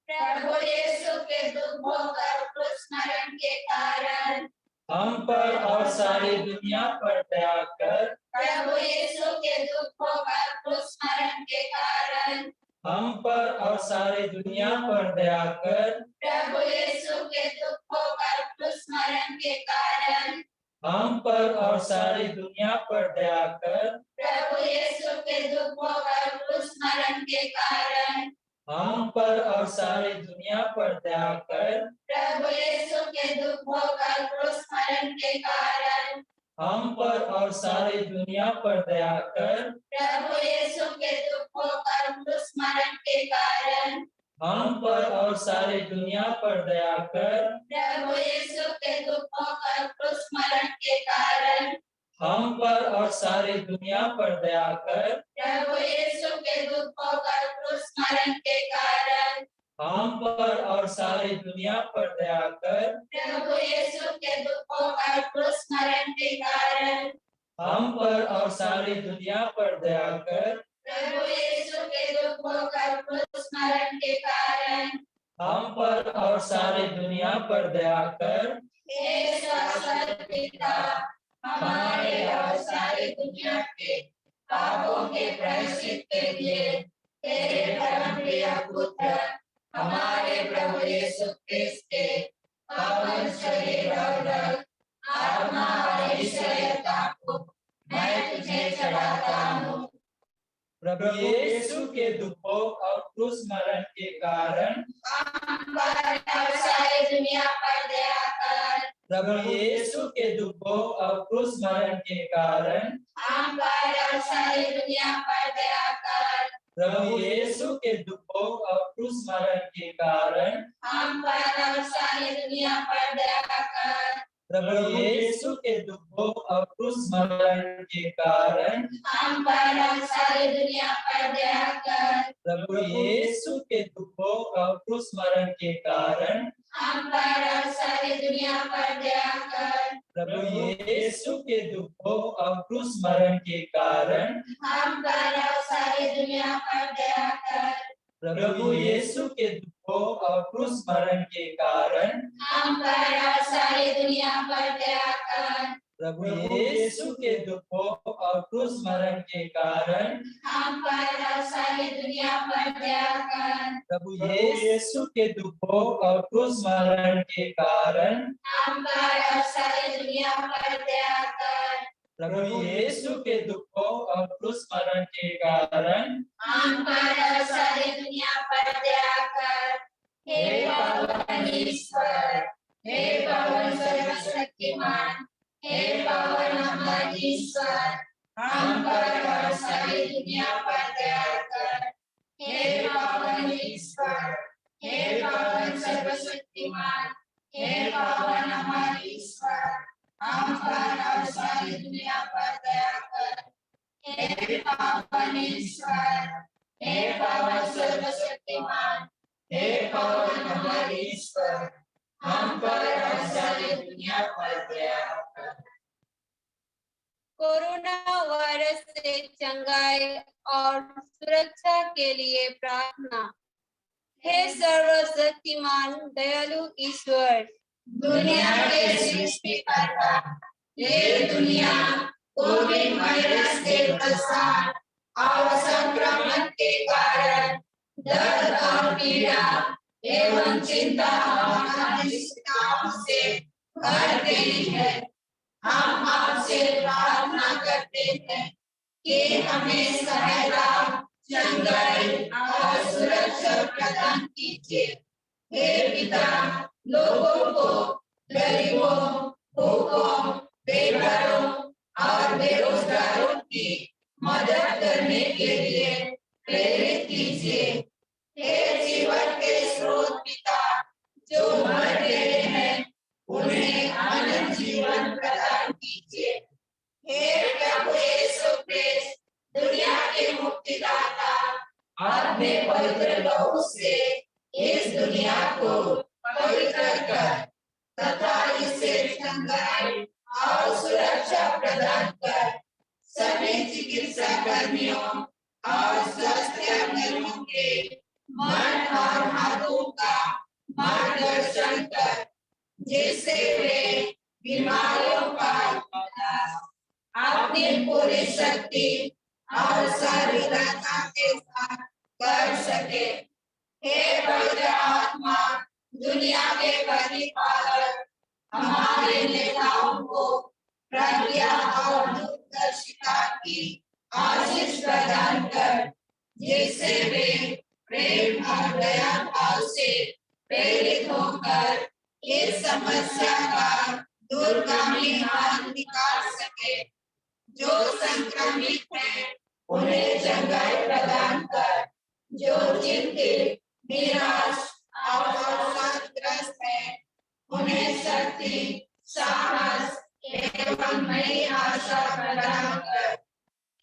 प्रभु यीशु के दुखों और क्रूस मरण के कारण हम पर और सारी दुनिया पर दया कर। प्रभु यीशु के दुखों और क्रूस मरण के कारण हम पर और सारी दुनिया पर दया कर। प्रभु यीशु के दुखों और क्रूस मरण के कारण हम पर और सारी दुनिया पर दया कर। प्रभु यीशु के दुखों और क्रूस मरण के कारण हम पर और सारी दुनिया पर दया कर। प्रभु यीशु के दुखों और क्रूस मरण के कारण हम पर और सारी दुनिया पर दया कर। प्रभु यीशु के दुखों और क्रूस मरण के कारण हम पर और सारी दुनिया पर दया कर। प्रभु यीशु के दुखों और क्रूस मरण के कारण हम पर और सारी दुनिया पर दया कर। प्रभु यीशु के दुखों और क्रूस मरण के कारण हम पर और सारी दुनिया पर दया कर। प्रभु यीशु के दुखों और क्रूस मरण के कारण हम पर और सारी दुनिया पर दया कर। प्रभु यीशु के दुखों और क्रूस मरण के कारण हम पर और सारी दुनिया पर दया कर। हे शाश्वत पिता, हमारे और सारी दुनिया के पापों के प्रायश्चित के लिए तेरे परम प्रिय पुत्र हमारे प्रभु यीशु क्रिस्त के पावन शरीर और रक्त, आत्मा और ईश्वरीयता को मैं तुझे चढ़ाता हूँ। प्रभु यीशु के दुखों और क्रूस मरण के कारण हम पर और सारी दुनिया पर दया कर। प्रभु यीशु के दुखों और क्रूस मरण के कारण हम पर और सारी दुनिया पर दया कर। प्रभु यीशु के दुखों और क्रूस मरण के कारण हम पर और सारी दुनिया पर दया कर। प्रभु यीशु के दुखों और क्रूस मरण के कारण हम पर और सारी दुनिया पर दया कर। प्रभु यीशु के दुखों और क्रूस मरण के कारण हम पर और सारी दुनिया पर दया कर। प्रभु यीशु के दुखों और क्रूस मरण के कारण हम पर और सारी दुनिया पर दया कर। प्रभु यीशु के दुखों और क्रूस मरण के कारण हम पर और सारी दुनिया पर दया कर। प्रभु यीशु के दुखों और क्रूस मरण के कारण हम पर और सारी दुनिया पर दया कर। प्रभु यीशु के दुखों और क्रूस मरण के कारण हम पर और सारी दुनिया पर दया कर। प्रभु यीशु के दुखों और क्रूस मरण के कारण हम पर और सारी दुनिया पर दया कर। हे पावन ईश्वर, हे पावन सर्वशक्तिमान, हे पावन हमारे ईश्वर, हम पर और सारी दुनिया पर दया कर। हे पावन ईश्वर, हे पावन सर्वशक्तिमान, हे पावन हमारे ईश्वर, हम पर और सारी दुनिया पर दया कर। हे पावन ईश्वर, हे पावन सर्वशक्तिमान, हे पावन हमारे ईश्वर, हम पर और सारी दुनिया पर दया कर। कोरोना वायरस से चंगाई और सुरक्षा के लिए प्रार्थना। हे सर्वशक्तिमान दयालु ईश्वर, दुनिया के सृष्टिकर्ता, ये दुनिया कोविड वायरस के प्रसार और संक्रमण के कारण दर्द और पीड़ा एवं चिंता और अनिश्चितताओं से भर गई है। हम आपसे प्रार्थना करते हैं कि हमें सहायता, चंगाई और सुरक्षा प्रदान कीजिए। हे पिता, लोगों को, गरीबों, भूखों, बेघरों और बेरोजगारों की मदद करने के लिए प्रेरित कीजिए। हे जीवन के स्रोत पिता, जो मर गए हैं उन्हें अनंत जीवन प्रदान कीजिए। हे प्रभु यीशु क्रिस्ट, दुनिया के मुक्तिदाता, अपने पवित्र लहू से इस दुनिया को पवित्र कर तथा इसे चंगाई और सुरक्षा प्रदान कर सभी चिकित्सा कर्मियों और स्वास्थ्य कर्मियों के मन और हाथों का मार्गदर्शन कर, जिससे वे बीमारियों का इलाज अपनी पूरी शक्ति और साधुता के साथ कर सके। हे पवित्र आत्मा, दुनिया के प्रतिपालक, हमारे नेताओं को प्रज्ञा और दूरदर्शिता की आशीष प्रदान कर, जिससे वे प्रेम और दया भाव से प्रेरित होकर इस समस्या का दूरगामी मार्ग निकाल सके। जो संक्रमित हैं उन्हें चंगाई प्रदान कर, जो चिंतित, निराश और अवसादग्रस्त हैं उन्हें शक्ति, साहस एवं नई आशा प्रदान कर।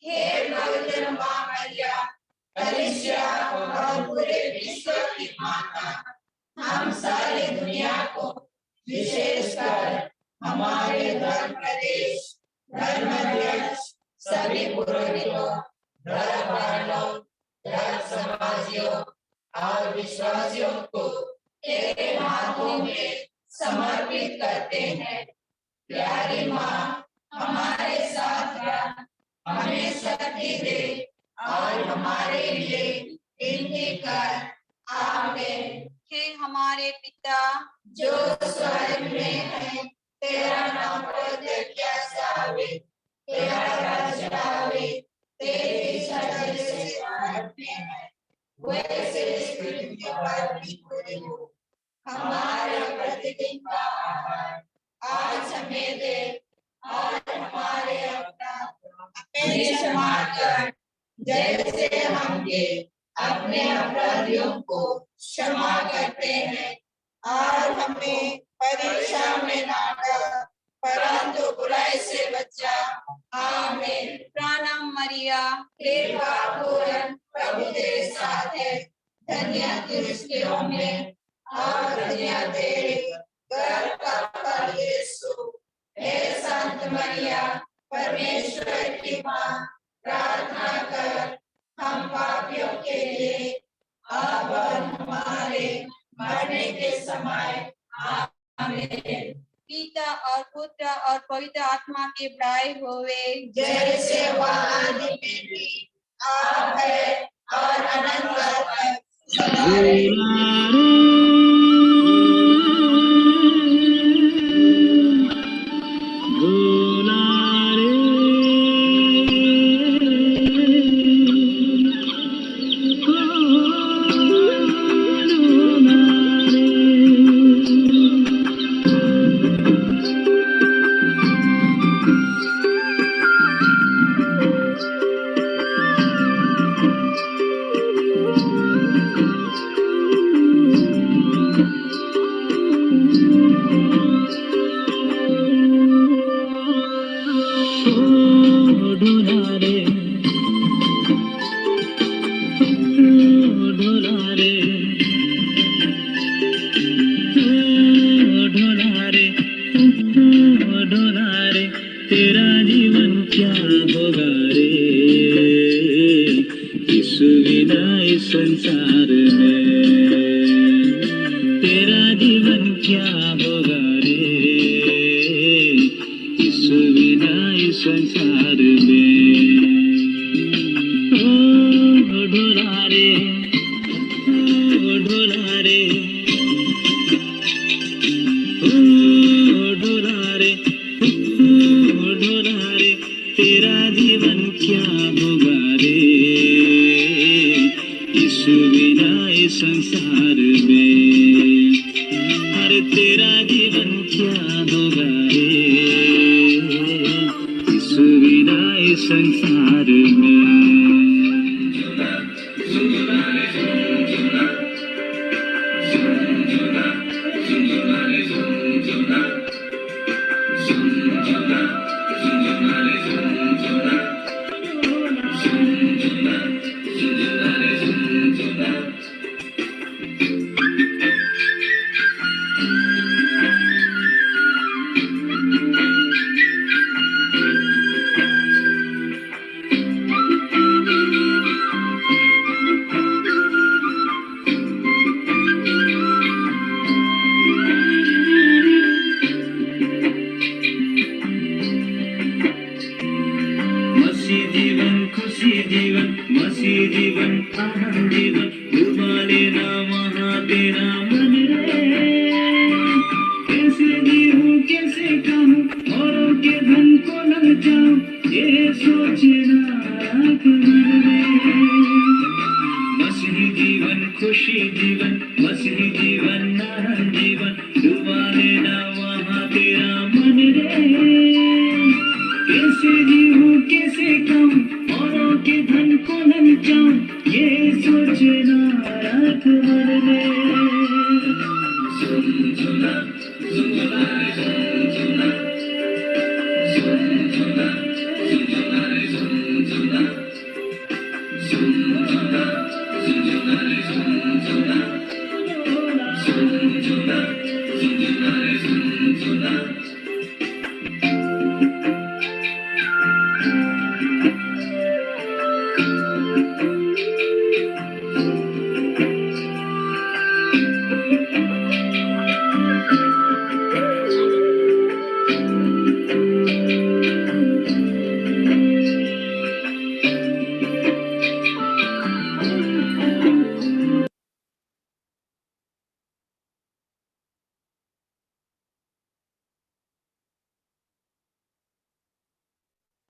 हे पवित्र माँ मरिया, कलीसिया और पूरे विश्व की माता, हम सारी दुनिया को, विशेषकर हमारे धर्म प्रदेश, धर्माध्यक्ष, सभी पुरोहितों, धर्मपालों, धर्म समाजियों और विश्वासियों को तेरे हाथों में समर्पित करते हैं। प्यारी माँ, हमारे साथ रह, हमें शक्ति दे और हमारे लिए विनती कर। आमीन। हे हमारे पिता, जो स्वर्ग में है, तेरा नाम पवित्र किया जावे, तेरा राज्य आवे, तेरी इच्छा जैसे स्वर्ग में है वैसे इस पृथ्वी पर भी पूरी हो। हमारा प्रतिदिन का आहार आज हमें दे और हमारे अपराध हमें क्षमा कर, जैसे हम भी अपने अपराधियों को क्षमा करते हैं, और हमें परीक्षा में ना डाल, परंतु बुराई से बचा। आमीन। प्रणाम मरिया, कृपा पूर्ण, प्रभु तेरे साथ है, धन्य तू स्त्रियों में और धन्य तेरे गर्भ का फल यीशु। हे संत मरिया, परमेश्वर की माँ, प्रार्थना कर हम पापियों के लिए, अब और हमारे मरने के समय। आमीन। पिता और पुत्र और पवित्र आत्मा की बड़ाई होवे, जैसे वह आदि में भी, अब है और अनंत काल तक। तेरा जीवन क्या यीशु बिना इस संसार में तेरा जीवन क्या होगा रे, यीशु बिना इस संसार में। ओ ढोला रे, ओ ढोला रे, ओ ढोला रे, ओ ढोला रे, तेरा जीवन क्या होगा रे, यीशु बिना इस संसार में। अरे तेरा जीवन क्या होगा रे, यीशु बिना इस संसार में। मसीह जीवन, खुशी जीवन, मसीह जीवन, आनंद जीवन, डूबा लेना वहाँ तेरा मन रे। कैसे जीऊं कैसे कहूँ औरों के धन को ललचाऊं, ये सोचना राख मन में। मसीह जीवन, खुशी जीवन, मसीह जीवन, आनंद जीवन, डूबा लेना वहाँ तेरा मन रे। कैसे जीऊं कैसे कहूँ औरों के धन को ललचाऊं, ये सोचना राख मन में।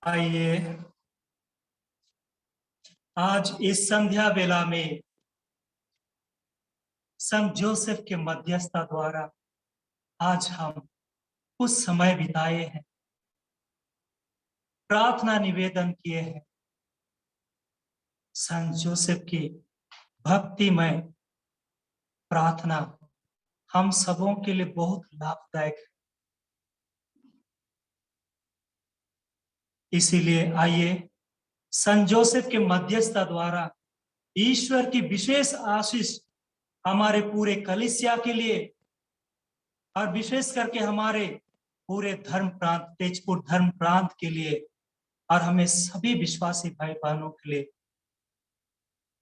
आइए आज इस संध्या वेला में संत जोसेफ के मध्यस्थता द्वारा आज हम कुछ समय बिताए हैं, प्रार्थना निवेदन किए हैं। संत जोसेफ की भक्तिमय प्रार्थना हम सबों के लिए बहुत लाभदायक है। इसीलिए आइए संत जोसेफ के मध्यस्थता द्वारा ईश्वर की विशेष आशीष हमारे पूरे कलीसिया के लिए और विशेष करके हमारे पूरे धर्म प्रांत, तेजपुर धर्म प्रांत के लिए और हमें सभी विश्वासी भाई बहनों के लिए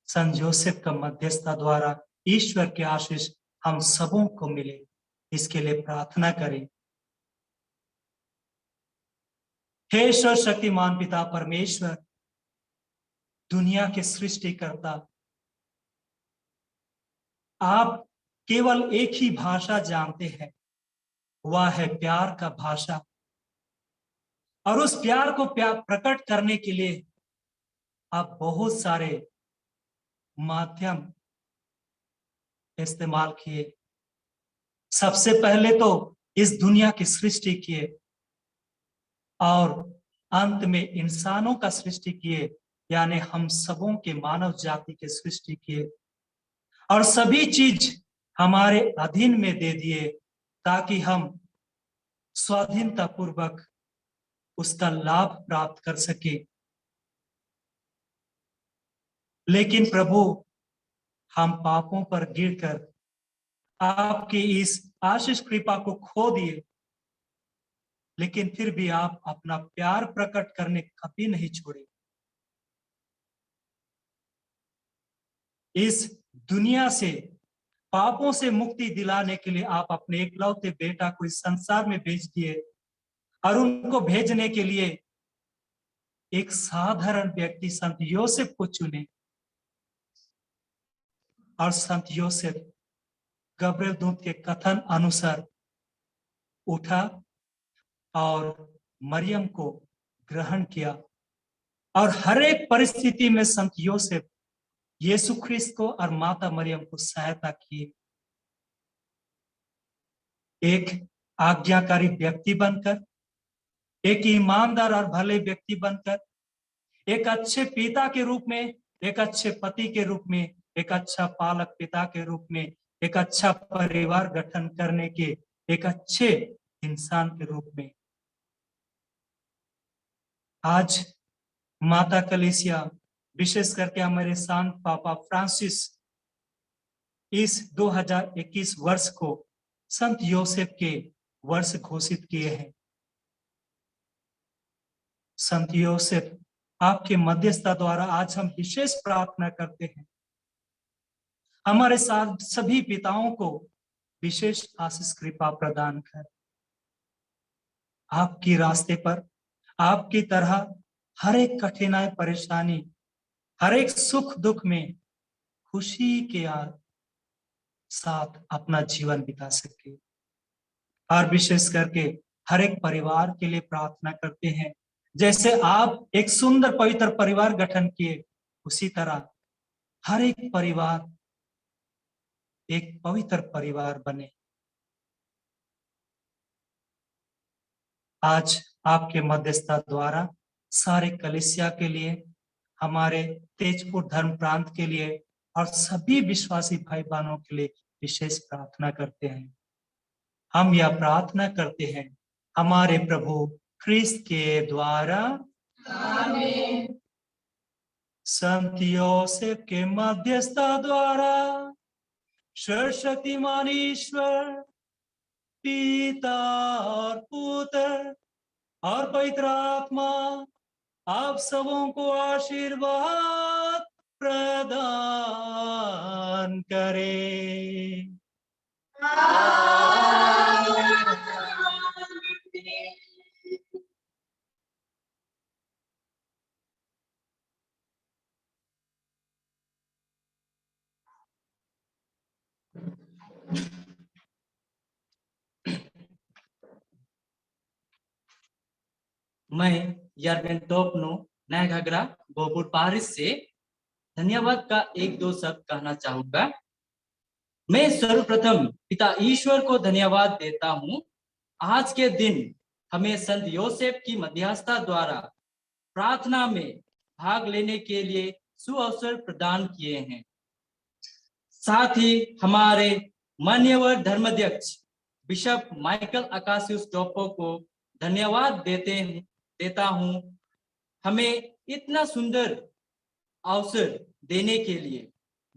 संत जोसेफ का मध्यस्थता द्वारा ईश्वर की आशीष हम सबों को मिले, इसके लिए प्रार्थना करें। हे सर्वशक्तिमान पिता परमेश्वर, दुनिया के सृष्टिकर्ता, आप केवल एक ही भाषा जानते हैं, वह है प्यार का भाषा। और उस प्यार को प्रकट करने के लिए आप बहुत सारे माध्यम इस्तेमाल किए। सबसे पहले तो इस दुनिया की सृष्टि किए और अंत में इंसानों का सृष्टि किए, यानी हम सबों के मानव जाति के सृष्टि किए और सभी चीज हमारे अधीन में दे दिए ताकि हम स्वाधीनता पूर्वक उसका लाभ प्राप्त कर सके। लेकिन प्रभु, हम पापों पर गिरकर आपकी इस आशीष कृपा को खो दिए, लेकिन फिर भी आप अपना प्यार प्रकट करने कभी नहीं छोड़े। इस दुनिया से पापों से मुक्ति दिलाने के लिए आप अपने एकलौते बेटा को इस संसार में भेज दिए और उनको भेजने के लिए एक साधारण व्यक्ति संत योसेफ को चुने और संत योसेफ गब्रिएल दूत के कथन अनुसार उठा और मरियम को ग्रहण किया और हर एक परिस्थिति में संत योसेफ यीशु ख्रिस्त को और माता मरियम को सहायता किए। एक आज्ञाकारी व्यक्ति बनकर, एक ईमानदार और भले व्यक्ति बनकर, एक अच्छे पिता के रूप में, एक अच्छे पति के रूप में, एक अच्छा पालक पिता के रूप में, एक अच्छा परिवार गठन करने के एक अच्छे इंसान के रूप में आज माता कलीसिया, विशेष करके हमारे संत पापा फ्रांसिस इस 2021 वर्ष को संत योसेफ के वर्ष घोषित किए हैं। संत योसेफ, आपके मध्यस्थता द्वारा आज हम विशेष प्रार्थना करते हैं, हमारे साथ सभी पिताओं को विशेष आशीष कृपा प्रदान कर। आपकी रास्ते पर आपकी तरह हर एक कठिनाई परेशानी, हर एक सुख दुख में खुशी के साथ अपना जीवन बिता सके। और विशेष करके हर एक परिवार के लिए प्रार्थना करते हैं, जैसे आप एक सुंदर पवित्र परिवार गठन किए, उसी तरह हर एक परिवार एक पवित्र परिवार बने। आज आपके मध्यस्थता द्वारा सारे कलीसिया के लिए, हमारे तेजपुर धर्म प्रांत के लिए और सभी विश्वासी भाई बहनों के लिए विशेष प्रार्थना करते हैं। हम यह प्रार्थना करते हैं हमारे प्रभु ख्रिस्त के द्वारा। आमीन। संत योसेफ के मध्यस्थता द्वारा सर्वशक्तिमान ईश्वर पिता और पुत्र और पवित्र आत्मा आप सबों को आशीर्वाद प्रदान करे। मैं यर्गन टोपनो नया घाघरा बोपुर पारिस से धन्यवाद का एक दो शब्द कहना चाहूंगा। मैं सर्वप्रथम पिता ईश्वर को धन्यवाद देता हूं, आज के दिन हमें संत योसेफ की मध्यस्थता द्वारा प्रार्थना में भाग लेने के लिए सुअवसर प्रदान किए हैं। साथ ही हमारे मान्यवर धर्माध्यक्ष बिशप माइकल अकासियुस टोप्पो को धन्यवाद देता हूं, हमें इतना सुंदर अवसर देने के लिए,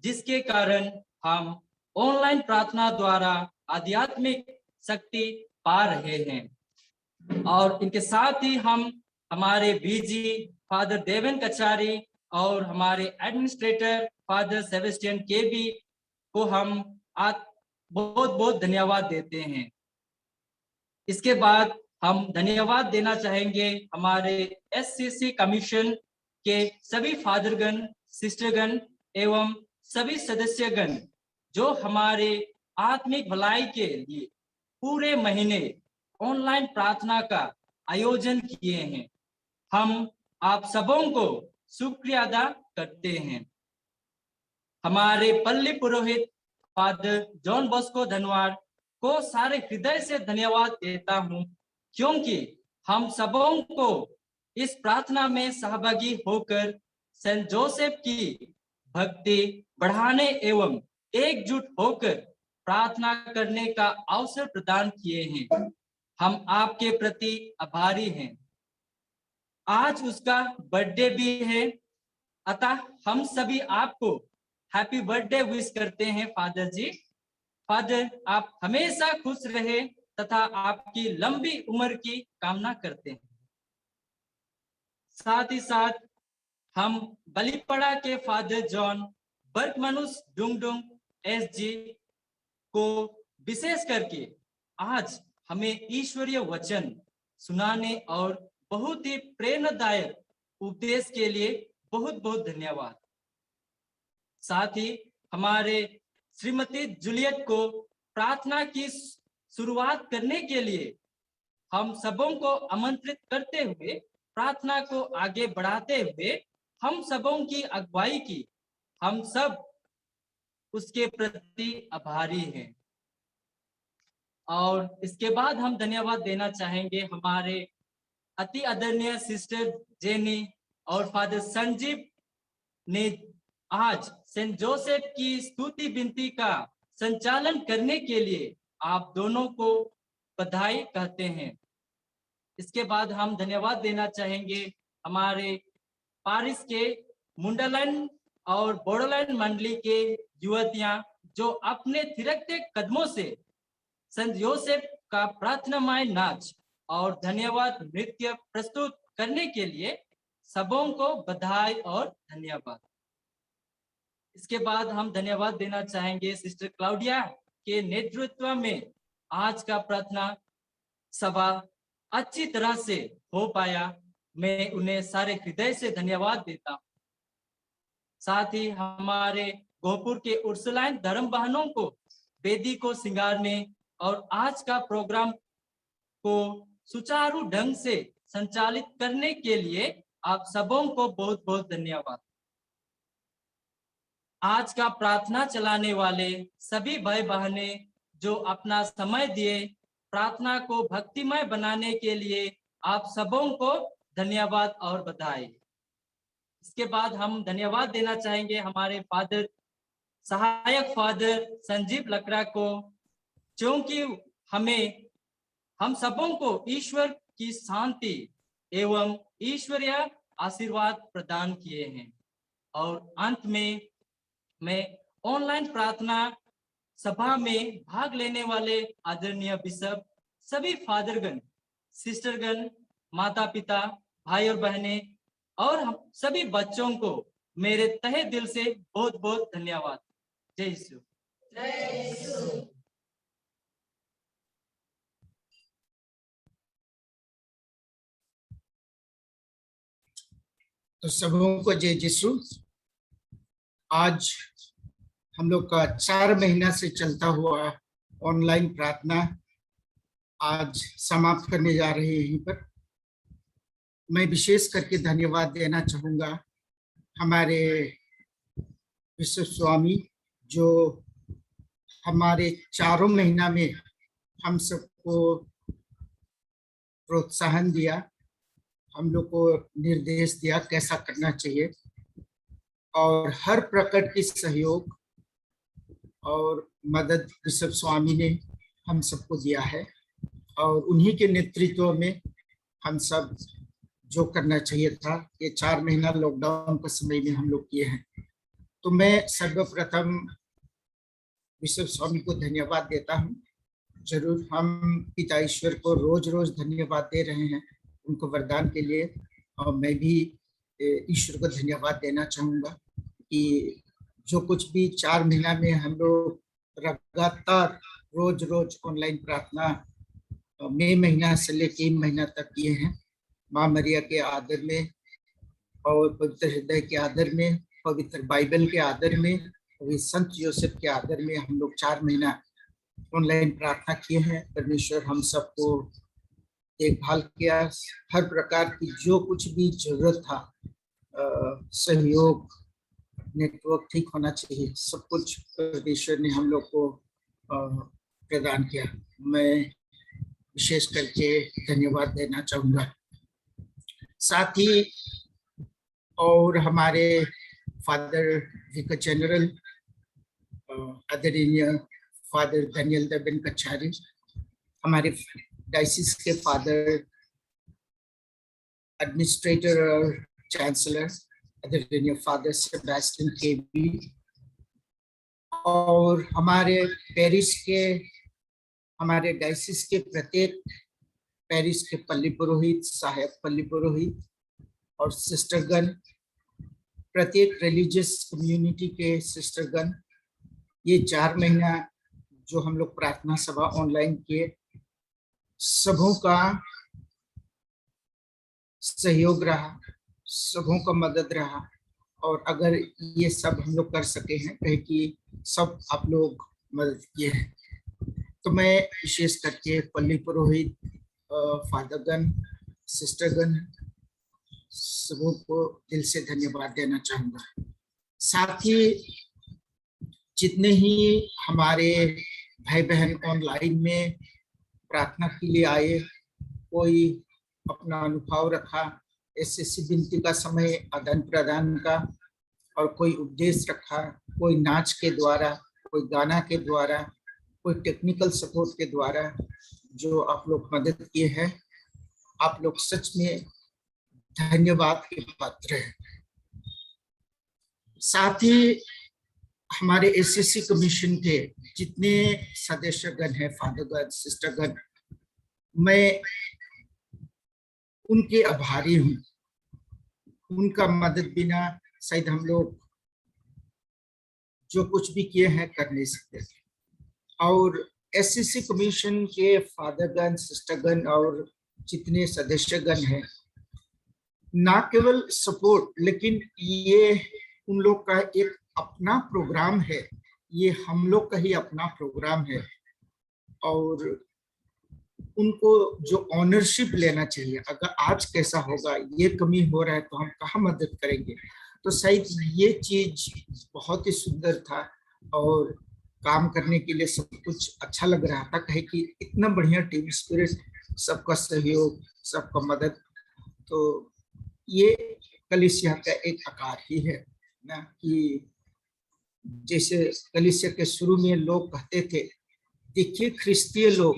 जिसके कारण हम ऑनलाइन प्रार्थना द्वारा आध्यात्मिक शक्ति पा रहे हैं। और इनके साथ ही हम हमारे बीजी फादर देवन कचारी और हमारे एडमिनिस्ट्रेटर फादर सेबेस्टियन केबी को हम बहुत बहुत धन्यवाद देते हैं। इसके बाद हम धन्यवाद देना चाहेंगे हमारे एससीसी कमीशन के सभी फादरगण, सिस्टरगण एवं सभी सदस्यगण जो हमारे आत्मिक भलाई के लिए पूरे महीने ऑनलाइन प्रार्थना का आयोजन किए हैं। हम आप सबों को शुक्रिया अदा करते हैं। हमारे पल्ली पुरोहित फादर जॉन बॉस्को धनवार को सारे हृदय से धन्यवाद देता हूं, क्योंकि हम सबों को इस प्रार्थना में सहभागी होकर सेंट जोसेफ की भक्ति बढ़ाने एवं एकजुट होकर प्रार्थना करने का अवसर प्रदान किए हैं। हम आपके प्रति आभारी हैं। आज उसका बर्थडे भी है, अतः हम सभी आपको हैप्पी बर्थडे विश करते हैं फादर जी। फादर, आप हमेशा खुश रहे तथा आपकी लंबी उम्र की कामना करते हैं। साथ ही साथ हम बलिपड़ा के फादर जॉन बर्कमनुस डुंगडुंग SG को विशेष करके आज हमें ईश्वरीय वचन सुनाने और बहुत ही प्रेरणादायक उपदेश के लिए बहुत बहुत धन्यवाद। साथ ही हमारे श्रीमती जूलियट को प्रार्थना की शुरुआत करने के लिए हम सबों को आमंत्रित करते हुए प्रार्थना को आगे बढ़ाते हुए हम सबों की अगुवाई की। हम सब उसके प्रति आभारी हैं। और इसके बाद हम धन्यवाद देना चाहेंगे हमारे अति आदरणीय सिस्टर जेनी और फादर संजीव ने आज सेंट जोसेफ की स्तुति विनती का संचालन करने के लिए आप दोनों को बधाई कहते हैं। इसके बाद हम धन्यवाद देना चाहेंगे हमारे पारिस के मुंडालैंड और बोडोलैंड मंडली के युवतियां जो अपने थिरकते कदमों से संत योसेफ का प्रार्थनामय नाच और धन्यवाद नृत्य प्रस्तुत करने के लिए सबों को बधाई और धन्यवाद। इसके बाद हम धन्यवाद देना चाहेंगे सिस्टर क्लाउडिया के नेतृत्व में आज का प्रार्थना सभा अच्छी तरह से हो पाया। मैं उन्हें सारे हृदय से धन्यवाद देता हूँ। साथ ही हमारे गोपुर के उर्सुलाइन धर्म बहनों को वेदी को सिंगारने और आज का प्रोग्राम को सुचारू ढंग से संचालित करने के लिए आप सबों को बहुत बहुत धन्यवाद। आज का प्रार्थना चलाने वाले सभी भाई बहने जो अपना समय दिए प्रार्थना को भक्तिमय बनाने के लिए आप सबों को धन्यवाद और बधाई। इसके बाद हम धन्यवाद देना चाहेंगे हमारे फादर सहायक फादर संजीव लकड़ा को, क्योंकि हम सबों को ईश्वर की शांति एवं ईश्वरीय आशीर्वाद प्रदान किए हैं। और अंत में मैं ऑनलाइन प्रार्थना सभा में भाग लेने वाले आदरणीय बिशप, सभी फादरगण, सिस्टरगण, माता पिता, भाई और बहनें और हम सभी बच्चों को मेरे तहे दिल से बहुत बहुत धन्यवाद। जय यीशु। तो सबों को जय यीशु। आज हम लोग का 4 महीना से चलता हुआ ऑनलाइन प्रार्थना आज समाप्त करने जा रहे हैं। यहीं पर मैं विशेष करके धन्यवाद देना चाहूँगा हमारे विश्व स्वामी, जो हमारे 4 महीना में हम सबको प्रोत्साहन दिया, हम लोग को निर्देश दिया कैसा करना चाहिए, और हर प्रकार की सहयोग और मदद बिशप स्वामी ने हम सबको दिया है। और उन्हीं के नेतृत्व में हम सब जो करना चाहिए था ये 4 महीना लॉकडाउन के समय में हम लोग किए हैं। तो मैं सर्वप्रथम बिशप स्वामी को धन्यवाद देता हूँ। जरूर हम पिता ईश्वर को रोज रोज धन्यवाद दे रहे हैं उनको वरदान के लिए, और मैं भी ईश्वर को धन्यवाद देना चाहूँगा कि जो कुछ भी 4 महीना में हम लोग लगातार रोज रोज ऑनलाइन प्रार्थना मई महीना से लेकर महीना तक किए हैं, माँ मरिया के आदर में और पवित्र हृदय के आदर में, पवित्र बाइबल के आदर में, और संत योसेफ के आदर में हम लोग 4 महीना ऑनलाइन प्रार्थना किए हैं। परमेश्वर हम सबको देखभाल किया, हर प्रकार की जो कुछ भी जरूरत था, सहयोग, नेटवर्क ठीक होना चाहिए, सब कुछ परमेश्वर ने हम लोग को प्रदान किया। मैं विशेष करके धन्यवाद देना चाहूँगा। साथ ही और हमारे फादर विकार जनरल आदरणीय फादर दानियल दबन कछारी, हमारे डायसिस के फादर एडमिनिस्ट्रेटर और चांसलर आदरणीय फादर सेबेस्टियन केबी, और हमारे पेरिस के, हमारे डायसिस के प्रत्येक पेरिस के पल्ली पुरोहित, सहायक पल्ली पुरोहित और सिस्टरगण, प्रत्येक रिलीजियस कम्युनिटी के सिस्टरगण, ये 4 महीना जो हम लोग प्रार्थना सभा ऑनलाइन किए, सबों का सहयोग रहा, सबों का मदद रहा। और अगर ये सब हम लोग कर सके हैं, कहे कि सब आप लोग मदद किए हैं, तो मैं विशेष करके पल्ली पुरोहित, फादरगण, सिस्टरगण, सबों को दिल से धन्यवाद देना चाहूंगा। साथ ही जितने ही हमारे भाई बहन ऑनलाइन में प्रार्थना के लिए आए, कोई अपना अनुभव रखा, एसएससी विनती का समय आदान प्रदान का, और कोई उपदेश रखा, कोई नाच के द्वारा, कोई गाना के द्वारा, कोई टेक्निकल सपोर्ट के द्वारा जो आप लोग मदद किए हैं, आप लोग सच में धन्यवाद के पात्र हैं। साथ ही हमारे एसएससी कमीशन के जितने सदस्यगण हैं, फादरगण, सिस्टरगण, मैं उनके आभारी हूँ। उनका मदद बिना शायद हम लोग जो कुछ भी किए हैं कर नहीं सकते थे। और एसएससी कमीशन के फादरगण, सिस्टरगण और जितने सदस्यगण हैं, ना केवल सपोर्ट, लेकिन ये उन लोग का एक अपना प्रोग्राम है, ये हम लोग का ही अपना प्रोग्राम है। और उनको जो ऑनरशिप लेना चाहिए, अगर आज कैसा होगा, ये कमी हो रहा है तो हम कहाँ मदद करेंगे, तो शायद ये चीज बहुत ही सुंदर था और काम करने के लिए सब कुछ अच्छा लग रहा था। कहे कि इतना बढ़िया टीम स्पिरिट, सबका सहयोग, सबका मदद, तो ये कलीसिया का एक आकार ही है ना। कि जैसे कलीसिया के शुरू में लोग कहते थे, देखिए ख्रिस्तीय लोग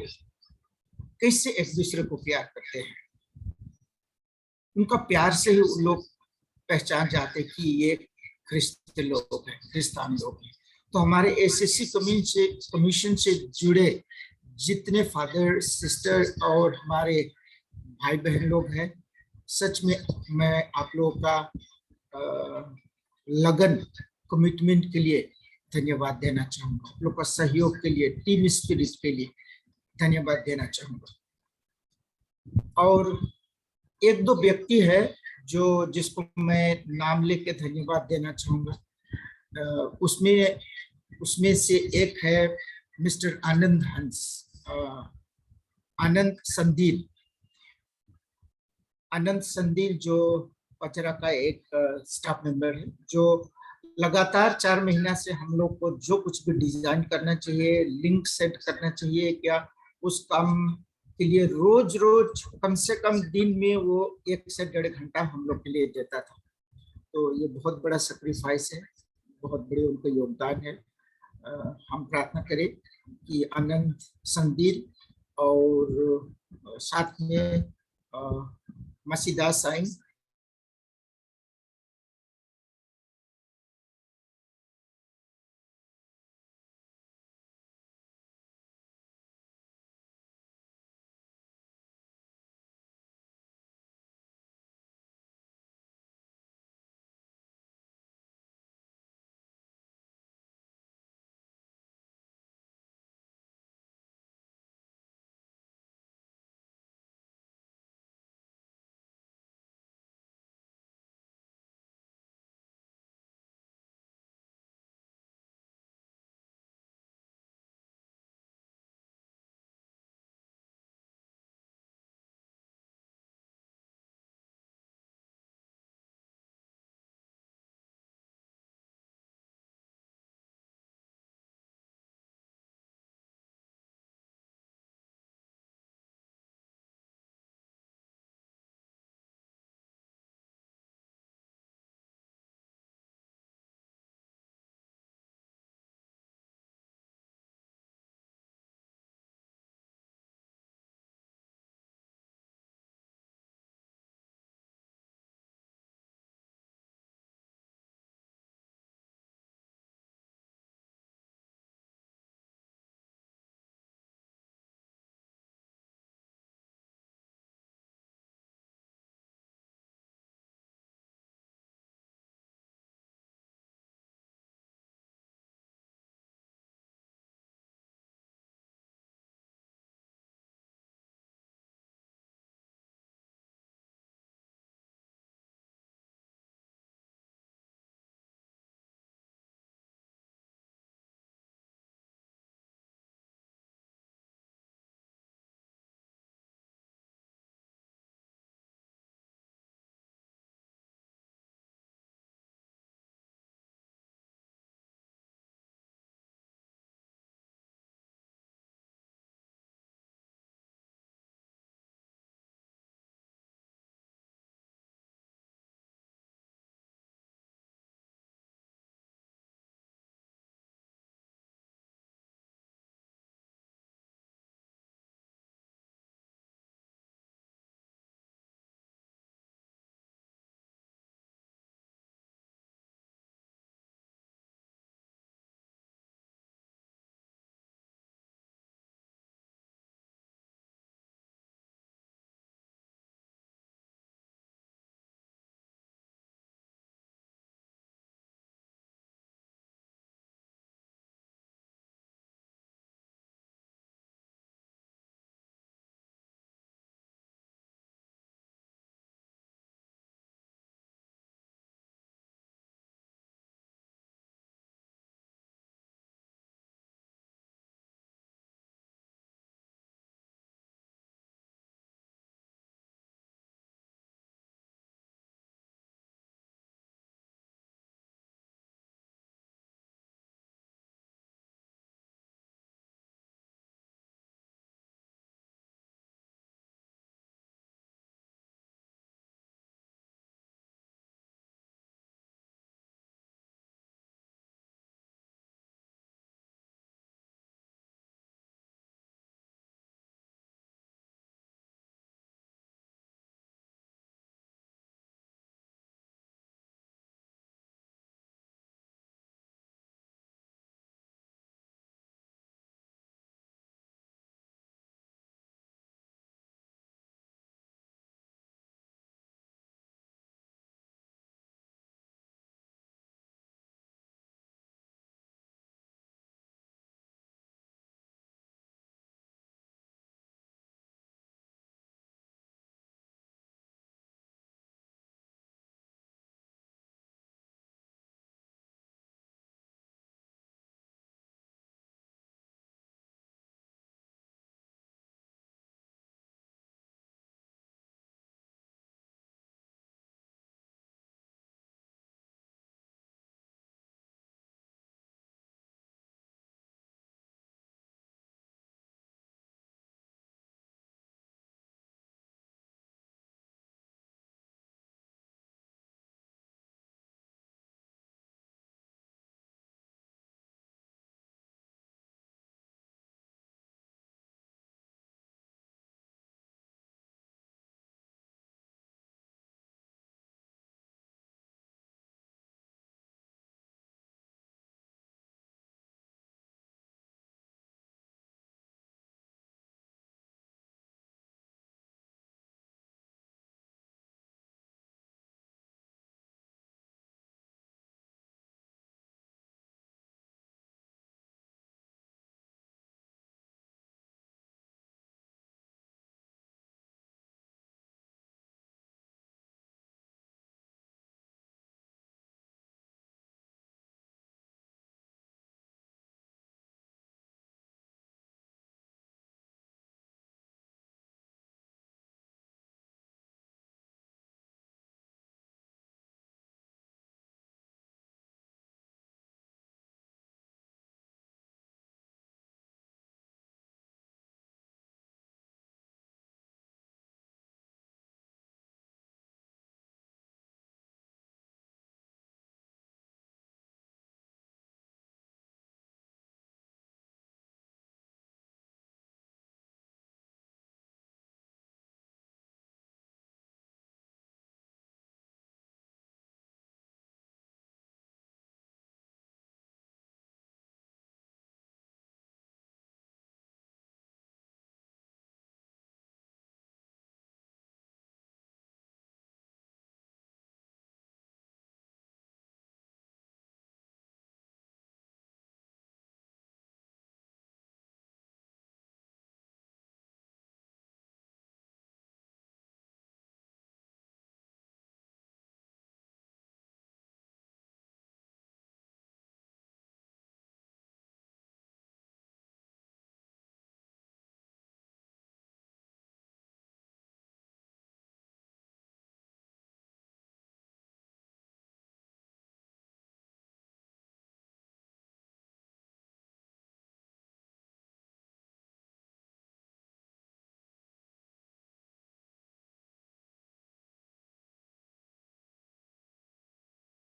कैसे एक दूसरे को प्यार करते हैं, उनका प्यार से ही लोग पहचान जाते कि ये ख्रिस्तीय लोग हैं, क्रिस्तान लोग हैं। तो हमारे एसएससी कमीशन से जुड़े जितने फादर, सिस्टर और हमारे भाई बहन लोग हैं, सच में मैं आप लोगों का लगन, कमिटमेंट के लिए धन्यवाद देना चाहूँगा। आप लोग का सहयोग के लिए, टीम स्पिरिट के लिए धन्यवाद देना चाहूँगा। और एक दो व्यक्ति है जिसको मैं नाम लेके धन्यवाद देना चाहूँगा। उसमें से एक है मिस्टर आनंद हंस, आनंद संदील जो पचरा का एक स्टाफ मेंबर है, जो लगातार 4 महीना से हम लोग को जो कुछ भी डिजाइन करना चाहिए, लिंक सेट करना चाहिए, क्या उस काम के लिए रोज कम से कम दिन में वो 1 से 1.5 घंटा हम लोग के लिए देता था। तो ये बहुत बड़ा सेक्रीफाइस है, बहुत बड़े उनका योगदान है। हम प्रार्थना करें कि आनंद संदील और साथ में मसीदास साईं